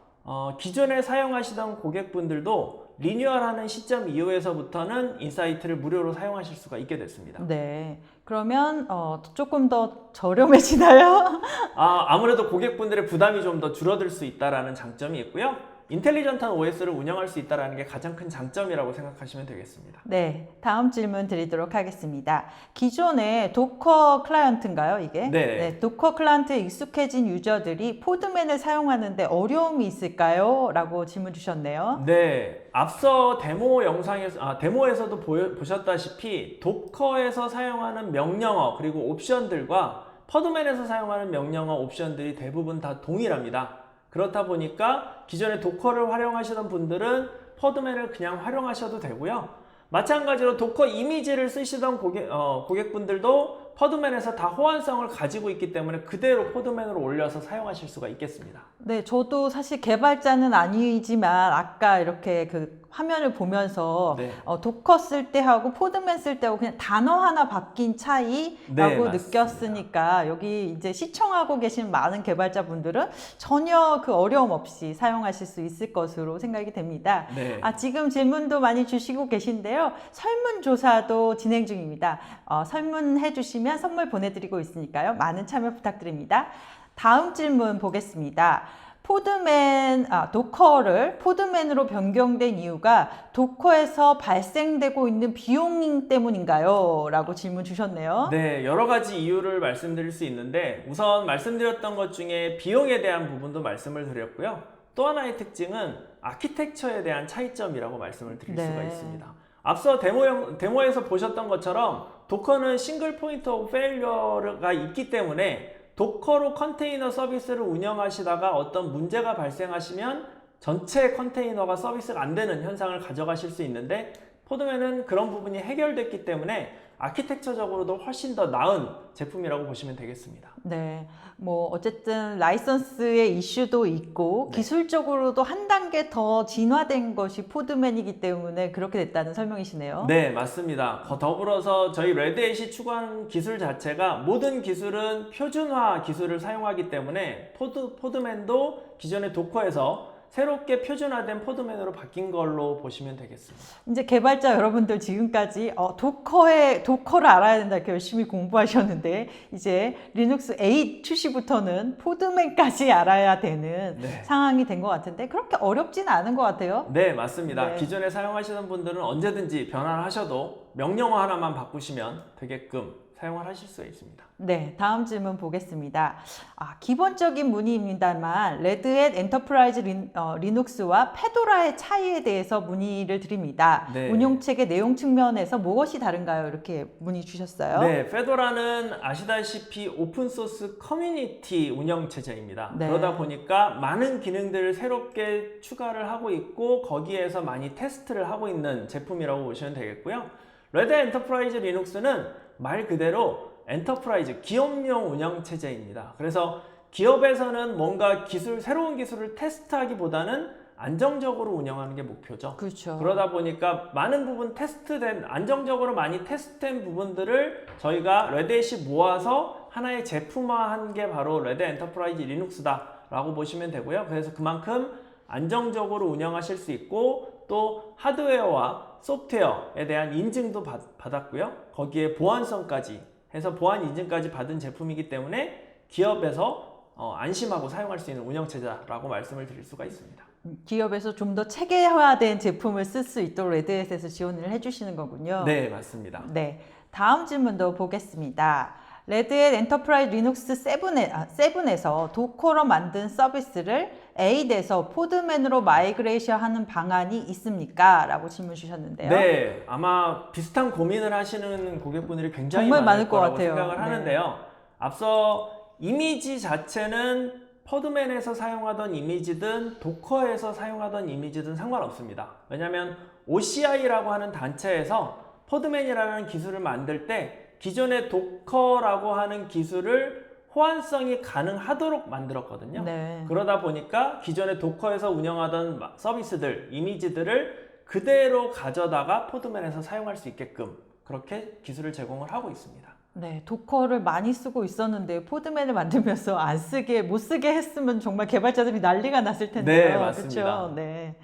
기존에 사용하시던 고객분들도 리뉴얼하는 시점 이후에서부터는 인사이트를 무료로 사용하실 수가 있게 됐습니다. 네. 그러면 조금 더 저렴해지나요? 아무래도 고객분들의 부담이 좀 더 줄어들 수 있다는 장점이 있고요. 인텔리전트한 OS를 운영할 수 있다는 게 가장 큰 장점이라고 생각하시면 되겠습니다. 네, 다음 질문 드리도록 하겠습니다. 기존의 도커 클라이언트인가요, 이게? 네. 도커 클라이언트에 익숙해진 유저들이 포드맨을 사용하는데 어려움이 있을까요? 라고 질문 주셨네요. 네, 앞서 데모 영상에서 데모에서도 보셨다시피 도커에서 사용하는 명령어 그리고 옵션들과 퍼드맨에서 사용하는 명령어 옵션들이 대부분 다 동일합니다. 그렇다 보니까 기존에 도커를 활용하시던 분들은 퍼드맨을 그냥 활용하셔도 되고요. 마찬가지로 도커 이미지를 쓰시던 고객분들도 퍼드맨에서 다 호환성을 가지고 있기 때문에 그대로 퍼드맨으로 올려서 사용하실 수가 있겠습니다. 네, 저도 사실 개발자는 아니지만 아까 이렇게 그 화면을 보면서 네. 도커 쓸 때하고 포드맨 쓸 때하고 그냥 단어 하나 바뀐 차이라고 맞습니다. 느꼈으니까 여기 이제 시청하고 계신 많은 개발자분들은 전혀 그 어려움 없이 사용하실 수 있을 것으로 생각이 됩니다. 네. 지금 질문도 많이 주시고 계신데요. 설문조사도 진행 중입니다. 설문해 주시면 선물 보내드리고 있으니까요. 많은 참여 부탁드립니다. 다음 질문 보겠습니다. 도커를 포드맨으로 변경된 이유가 도커에서 발생되고 있는 비용 때문인가요? 라고 질문 주셨네요. 네, 여러 가지 이유를 말씀드릴 수 있는데 우선 말씀드렸던 것 중에 비용에 대한 부분도 말씀을 드렸고요. 또 하나의 특징은 아키텍처에 대한 차이점이라고 말씀을 드릴 수가 있습니다. 앞서 데모에서 보셨던 것처럼 도커는 싱글 포인트 오브 페일러가 있기 때문에 도커로 컨테이너 서비스를 운영하시다가 어떤 문제가 발생하시면 전체 컨테이너가 서비스가 안 되는 현상을 가져가실 수 있는데 포드맨은 그런 부분이 해결됐기 때문에 아키텍처적으로도 훨씬 더 나은 제품이라고 보시면 되겠습니다. 네, 뭐 어쨌든 라이선스의 이슈도 있고 네. 기술적으로도 한 단계 더 진화된 것이 포드맨이기 때문에 그렇게 됐다는 설명이시네요. 네, 맞습니다. 더불어서 저희 레드햇이 추구한 기술 자체가 모든 기술은 표준화 기술을 사용하기 때문에 포드맨도 기존의 도커에서 새롭게 표준화된 포드맨으로 바뀐 걸로 보시면 되겠습니다. 이제 개발자 여러분들 지금까지 도커를 알아야 된다 이렇게 열심히 공부하셨는데 이제 리눅스 8 출시부터는 포드맨까지 알아야 되는 네. 상황이 된 것 같은데 그렇게 어렵지는 않은 것 같아요. 네, 맞습니다. 네. 기존에 사용하시던 분들은 언제든지 변환을 하셔도 명령어 하나만 바꾸시면 되게끔 사용을 하실 수가 있습니다. 네, 다음 질문 보겠습니다. 기본적인 문의입니다만 레드햇 엔터프라이즈 리눅스와 페도라의 차이에 대해서 문의를 드립니다. 네. 운용체계 내용 측면에서 무엇이 다른가요? 이렇게 문의 주셨어요. 네, 페도라는 아시다시피 오픈소스 커뮤니티 운영체제입니다. 네. 그러다 보니까 많은 기능들을 새롭게 추가를 하고 있고 거기에서 많이 테스트를 하고 있는 제품이라고 보시면 되겠고요. 레드햇 엔터프라이즈 리눅스는 말 그대로 엔터프라이즈, 기업용 운영체제입니다. 그래서 기업에서는 뭔가 새로운 기술을 테스트하기보다는 안정적으로 운영하는 게 목표죠. 그렇죠. 그러다 보니까 많은 부분 안정적으로 많이 테스트된 부분들을 저희가 레드햇이 모아서 하나의 제품화한 게 바로 레드햇 엔터프라이즈 리눅스다라고 보시면 되고요. 그래서 그만큼 안정적으로 운영하실 수 있고 또 하드웨어와 소프트웨어에 대한 인증도 받았고요. 거기에 보안성까지 해서 보안 인증까지 받은 제품이기 때문에 기업에서 안심하고 사용할 수 있는 운영체제라고 말씀을 드릴 수가 있습니다. 기업에서 좀 더 체계화된 제품을 쓸 수 있도록 레드햇에서 지원을 해주시는 거군요. 네, 맞습니다. 네, 다음 질문도 보겠습니다. 레드햇 엔터프라이즈 리눅스 7에서 도커로 만든 서비스를 8에서 포드맨으로 마이그레이션 하는 방안이 있습니까? 라고 질문 주셨는데요. 네, 아마 비슷한 고민을 하시는 고객분들이 굉장히 정말 많을 많을 것 거라고 같아요. 생각을 네. 하는데요. 앞서 이미지 자체는 포드맨에서 사용하던 이미지든 도커에서 사용하던 이미지든 상관없습니다. 왜냐하면 OCI라고 하는 단체에서 포드맨이라는 기술을 만들 때 기존의 도커라고 하는 기술을 호환성이 가능하도록 만들었거든요. 네. 그러다 보니까 기존의 도커에서 운영하던 서비스들, 이미지들을 그대로 가져다가 포드맨에서 사용할 수 있게끔 그렇게 기술을 제공을 하고 있습니다. 네, 도커를 많이 쓰고 있었는데 포드맨을 만들면서 못 쓰게 했으면 정말 개발자들이 난리가 났을 텐데요. 네, 맞습니다. 그쵸? 네.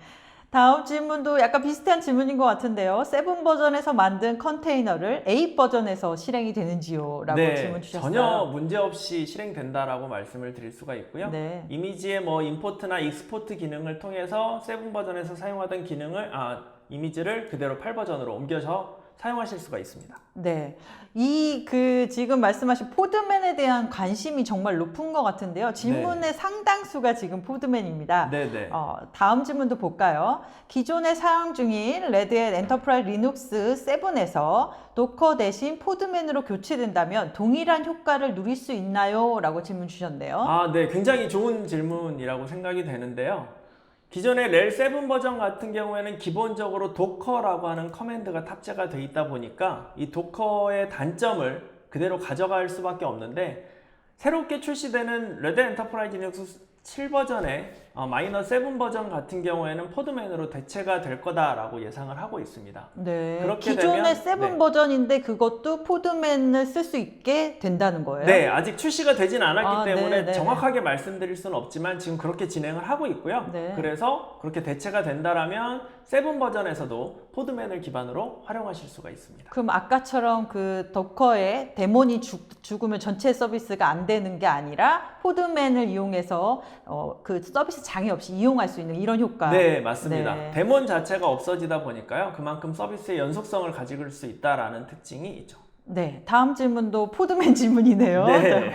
다음 질문도 약간 비슷한 질문인 것 같은데요. 7 버전에서 만든 컨테이너를 8 버전에서 실행이 되는지요? 라고 질문 주셨어요. 전혀 문제없이 실행된다라고 말씀을 드릴 수가 있고요. 네. 이미지의 임포트나 익스포트 기능을 통해서 7 버전에서 사용하던 이미지를 그대로 8 버전으로 옮겨서 사용하실 수가 있습니다. 네. 지금 말씀하신 포드맨에 대한 관심이 정말 높은 것 같은데요. 질문의 상당수가 지금 포드맨입니다. 네네. 다음 질문도 볼까요? 기존에 사용 중인 레드햇 엔터프라이즈 리눅스 7에서 도커 대신 포드맨으로 교체된다면 동일한 효과를 누릴 수 있나요? 라고 질문 주셨네요. 네. 굉장히 좋은 질문이라고 생각이 되는데요. 기존의 렐 7 버전 같은 경우에는 기본적으로 도커라고 하는 커맨드가 탑재가 되어 있다 보니까 이 도커의 단점을 그대로 가져갈 수밖에 없는데 새롭게 출시되는 레드햇 엔터프라이즈 리눅스 7 버전의 마이너 7 버전 같은 경우에는 포드맨으로 대체가 될 거다라고 예상을 하고 있습니다. 네. 그렇게 기존의 되면, 7 네. 버전인데 그것도 포드맨을 쓸 수 있게 된다는 거예요? 네, 아직 출시가 되진 않았기 때문에 네. 정확하게 말씀드릴 수는 없지만 지금 그렇게 진행을 하고 있고요. 네. 그래서 그렇게 대체가 된다라면 7 버전에서도 포드맨을 기반으로 활용하실 수가 있습니다. 그럼 아까처럼 그 도커에 데몬이 죽으면 전체 서비스가 안 되는 게 아니라 포드맨을 이용해서 그 서비스 장애 없이 이용할 수 있는 이런 효과. 네, 맞습니다. 네. 데몬 자체가 없어지다 보니까요. 그만큼 서비스의 연속성을 가질 수 있다라는 특징이 있죠. 네, 다음 질문도 포드맨 질문이네요. 네.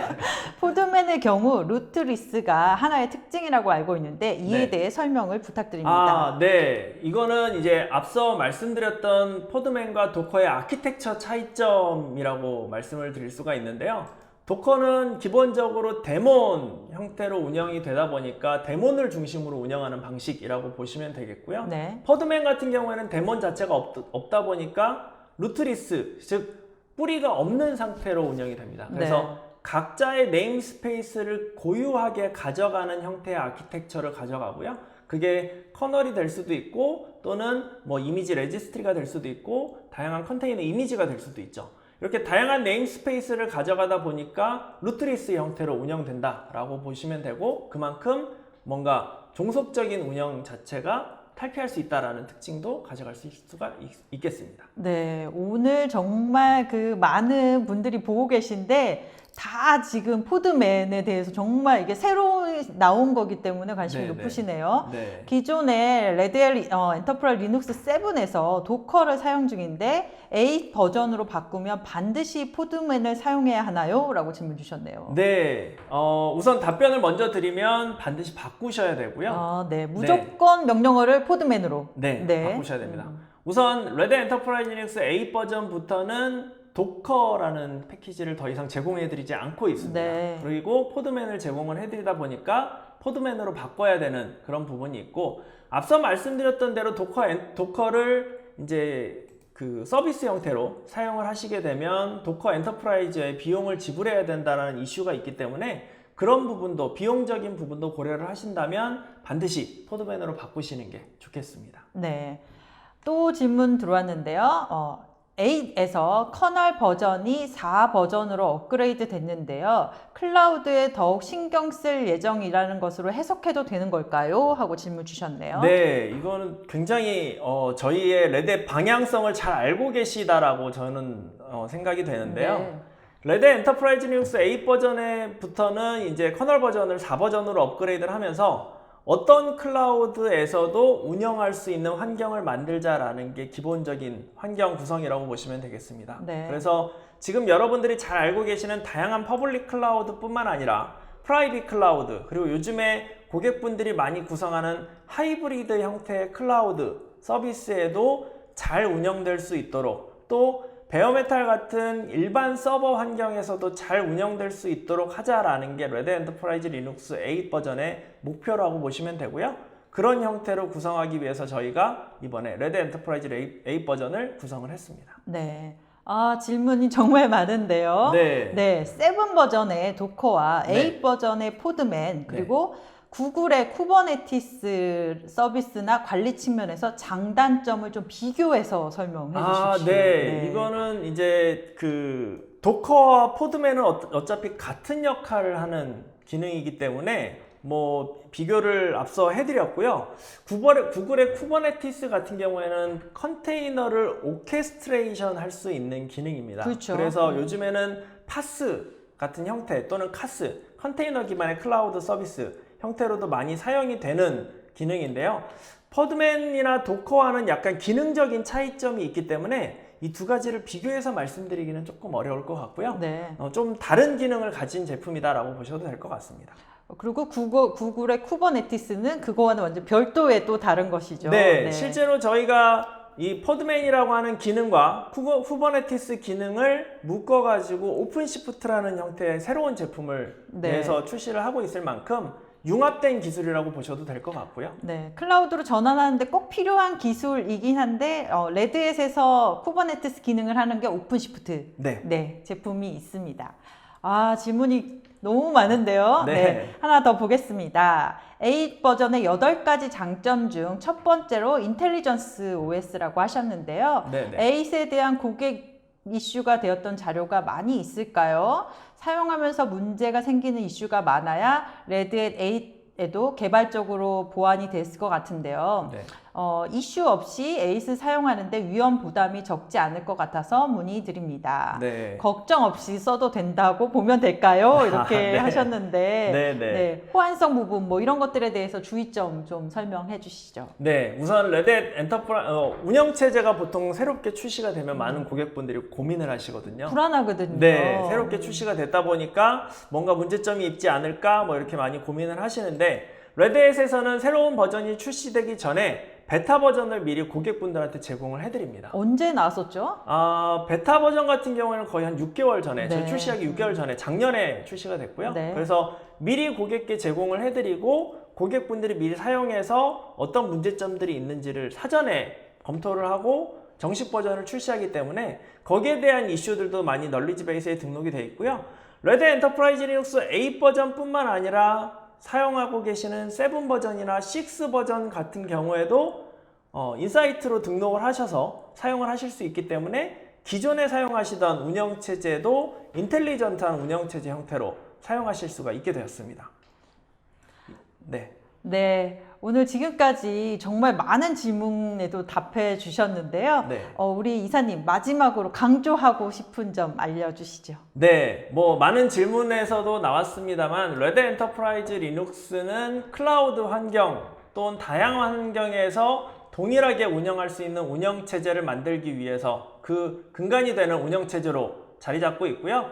포드맨의 경우 루트리스가 하나의 특징이라고 알고 있는데 이에 네. 대해 설명을 부탁드립니다. 네. 이거는 이제 앞서 말씀드렸던 포드맨과 도커의 아키텍처 차이점이라고 말씀을 드릴 수가 있는데요. 도커는 기본적으로 데몬 형태로 운영이 되다 보니까 데몬을 중심으로 운영하는 방식이라고 보시면 되겠고요. 네. 퍼드맨 같은 경우에는 데몬 자체가 없다 보니까 루트리스, 즉 뿌리가 없는 상태로 운영이 됩니다. 그래서 네. 각자의 네임스페이스를 고유하게 가져가는 형태의 아키텍처를 가져가고요. 그게 커널이 될 수도 있고 또는 뭐 이미지 레지스트리가 될 수도 있고 다양한 컨테이너 이미지가 될 수도 있죠. 이렇게 다양한 네임스페이스를 가져가다 보니까 루트리스 형태로 운영된다라고 보시면 되고 그만큼 뭔가 종속적인 운영 자체가 탈피할 수 있다라는 특징도 가져갈 수가 있겠습니다. 네, 오늘 정말 그 많은 분들이 보고 계신데 다 지금 포드맨에 대해서 정말 이게 새로 나온 거기 때문에 관심이 네, 높으시네요. 네. 기존에 레드헬 엔터프라이즈 리눅스 7에서 도커를 사용 중인데 8 버전으로 바꾸면 반드시 포드맨을 사용해야 하나요? 라고 질문 주셨네요. 네, 우선 답변을 먼저 드리면 반드시 바꾸셔야 되고요. 네, 무조건 명령어를 포드맨으로. 네, 바꾸셔야 됩니다. 우선 레드 엔터프라이즈 리눅스 8 버전부터는 도커라는 패키지를 더 이상 제공해드리지 않고 있습니다. 네. 그리고 포드맨을 제공을 해드리다 보니까 포드맨으로 바꿔야 되는 그런 부분이 있고 앞서 말씀드렸던 대로 도커를 이제 그 서비스 형태로 사용을 하시게 되면 도커 엔터프라이즈에 비용을 지불해야 된다는 이슈가 있기 때문에 그런 부분도 비용적인 부분도 고려를 하신다면 반드시 포드맨으로 바꾸시는 게 좋겠습니다. 네. 또 질문 들어왔는데요. 8에서 커널 버전이 4 버전으로 업그레이드 됐는데요. 클라우드에 더욱 신경 쓸 예정이라는 것으로 해석해도 되는 걸까요? 하고 질문 주셨네요. 네, 이거는 굉장히 저희의 레드의 방향성을 잘 알고 계시다라고 저는 생각이 되는데요. 네. 레드 엔터프라이즈 리눅스 8 버전에부터는 이제 커널 버전을 4 버전으로 업그레이드를 하면서 어떤 클라우드에서도 운영할 수 있는 환경을 만들자라는 게 기본적인 환경 구성이라고 보시면 되겠습니다. 네. 그래서 지금 여러분들이 잘 알고 계시는 다양한 퍼블릭 클라우드뿐만 아니라 프라이빗 클라우드 그리고 요즘에 고객분들이 많이 구성하는 하이브리드 형태의 클라우드 서비스에도 잘 운영될 수 있도록 또 베어메탈 같은 일반 서버 환경에서도 잘 운영될 수 있도록 하자라는 게 레드 엔터프라이즈 리눅스 8 버전의 목표라고 보시면 되고요. 그런 형태로 구성하기 위해서 저희가 이번에 레드 엔터프라이즈 8 버전을 구성을 했습니다. 네. 질문이 정말 많은데요. 네. 7 버전의 도커와 8 네. 버전의 포드맨 그리고 구글의 쿠버네티스 서비스나 관리 측면에서 장단점을 좀 비교해서 설명해 주십시오. 네. 이거는 이제 그 도커와 포드맨은 어차피 같은 역할을 하는 기능이기 때문에 뭐 비교를 앞서 해드렸고요. 구글의 쿠버네티스 같은 경우에는 컨테이너를 오케스트레이션 할 수 있는 기능입니다. 그렇죠. 그래서 요즘에는 파스 같은 형태 또는 카스, 컨테이너 기반의 클라우드 서비스 형태로도 많이 사용이 되는 기능인데요. 포드맨이나 도커와는 약간 기능적인 차이점이 있기 때문에 이 두 가지를 비교해서 말씀드리기는 조금 어려울 것 같고요. 네. 좀 다른 기능을 가진 제품이다라고 보셔도 될 것 같습니다. 그리고 구글의 쿠버네티스는 그거와는 완전 별도의 또 다른 것이죠. 네, 실제로 저희가 이 포드맨이라고 하는 기능과 쿠버네티스 기능을 묶어가지고 오픈시프트라는 형태의 새로운 제품을 내서 출시를 하고 있을 만큼 융합된 기술이라고 보셔도 될 것 같고요. 네, 클라우드로 전환하는데 꼭 필요한 기술이긴 한데 레드햇에서 쿠버네티스 기능을 하는 게 오픈시프트 제품이 있습니다. 질문이 너무 많은데요. 하나 더 보겠습니다. 8 버전의 8가지 장점 중 첫 번째로 인텔리전스 OS라고 하셨는데요. 8에 대한 고객 이슈가 되었던 자료가 많이 있을까요? 사용하면서 문제가 생기는 이슈가 많아야 레드햇 8에도 개발적으로 보완이 됐을 것 같은데요. 이슈 없이 8을 사용하는데 위험 부담이 적지 않을 것 같아서 문의드립니다. 걱정 없이 써도 된다고 보면 될까요? 이렇게 하셨는데 호환성 부분 뭐 이런 것들에 대해서 주의점 좀 설명해 주시죠. 네, 우선 레드햇 운영체제가 보통 새롭게 출시가 되면 많은 고객분들이 고민을 하시거든요. 불안하거든요. 네, 새롭게 출시가 됐다 보니까 뭔가 문제점이 있지 않을까 뭐 이렇게 많이 고민을 하시는데 레드햇에서는 새로운 버전이 출시되기 전에 베타 버전을 미리 고객분들한테 제공을 해드립니다. 언제 나왔었죠? 베타 버전 같은 경우에는 거의 한 6개월 전에, 저희 네. 출시하기 6개월 전에 작년에 출시가 됐고요. 네. 그래서 미리 고객께 제공을 해드리고 고객분들이 미리 사용해서 어떤 문제점들이 있는지를 사전에 검토를 하고 정식 버전을 출시하기 때문에 거기에 대한 이슈들도 많이 널리지 베이스에 등록이 되어 있고요. 레드 엔터프라이즈 리눅스 8 버전뿐만 아니라 사용하고 계시는 7 버전이나 6 버전 같은 경우에도 인사이트로 등록을 하셔서 사용을 하실 수 있기 때문에 기존에 사용하시던 운영체제도 인텔리전트한 운영체제 형태로 사용하실 수가 있게 되었습니다. 네. 네, 오늘 지금까지 정말 많은 질문에도 답해 주셨는데요. 네. 우리 이사님 마지막으로 강조하고 싶은 점 알려주시죠. 네, 뭐 많은 질문에서도 나왔습니다만 레드 엔터프라이즈 리눅스는 클라우드 환경 또는 다양한 환경에서 동일하게 운영할 수 있는 운영체제를 만들기 위해서 그 근간이 되는 운영체제로 자리 잡고 있고요.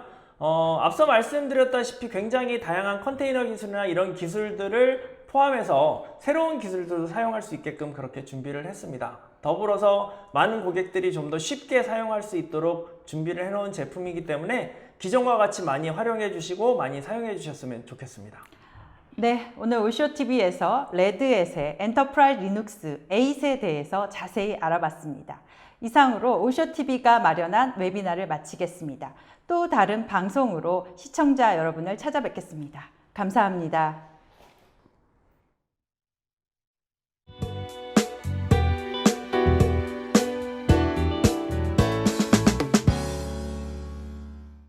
앞서 말씀드렸다시피 굉장히 다양한 컨테이너 기술이나 이런 기술들을 포함해서 새로운 기술들도 사용할 수 있게끔 그렇게 준비를 했습니다. 더불어서 많은 고객들이 좀 더 쉽게 사용할 수 있도록 준비를 해놓은 제품이기 때문에 기존과 같이 많이 활용해 주시고 많이 사용해 주셨으면 좋겠습니다. 네, 오늘 오쇼TV에서 레드햇의 엔터프라이즈 리눅스 8에 대해서 자세히 알아봤습니다. 이상으로 오쇼TV가 마련한 웨비나를 마치겠습니다. 또 다른 방송으로 시청자 여러분을 찾아뵙겠습니다. 감사합니다.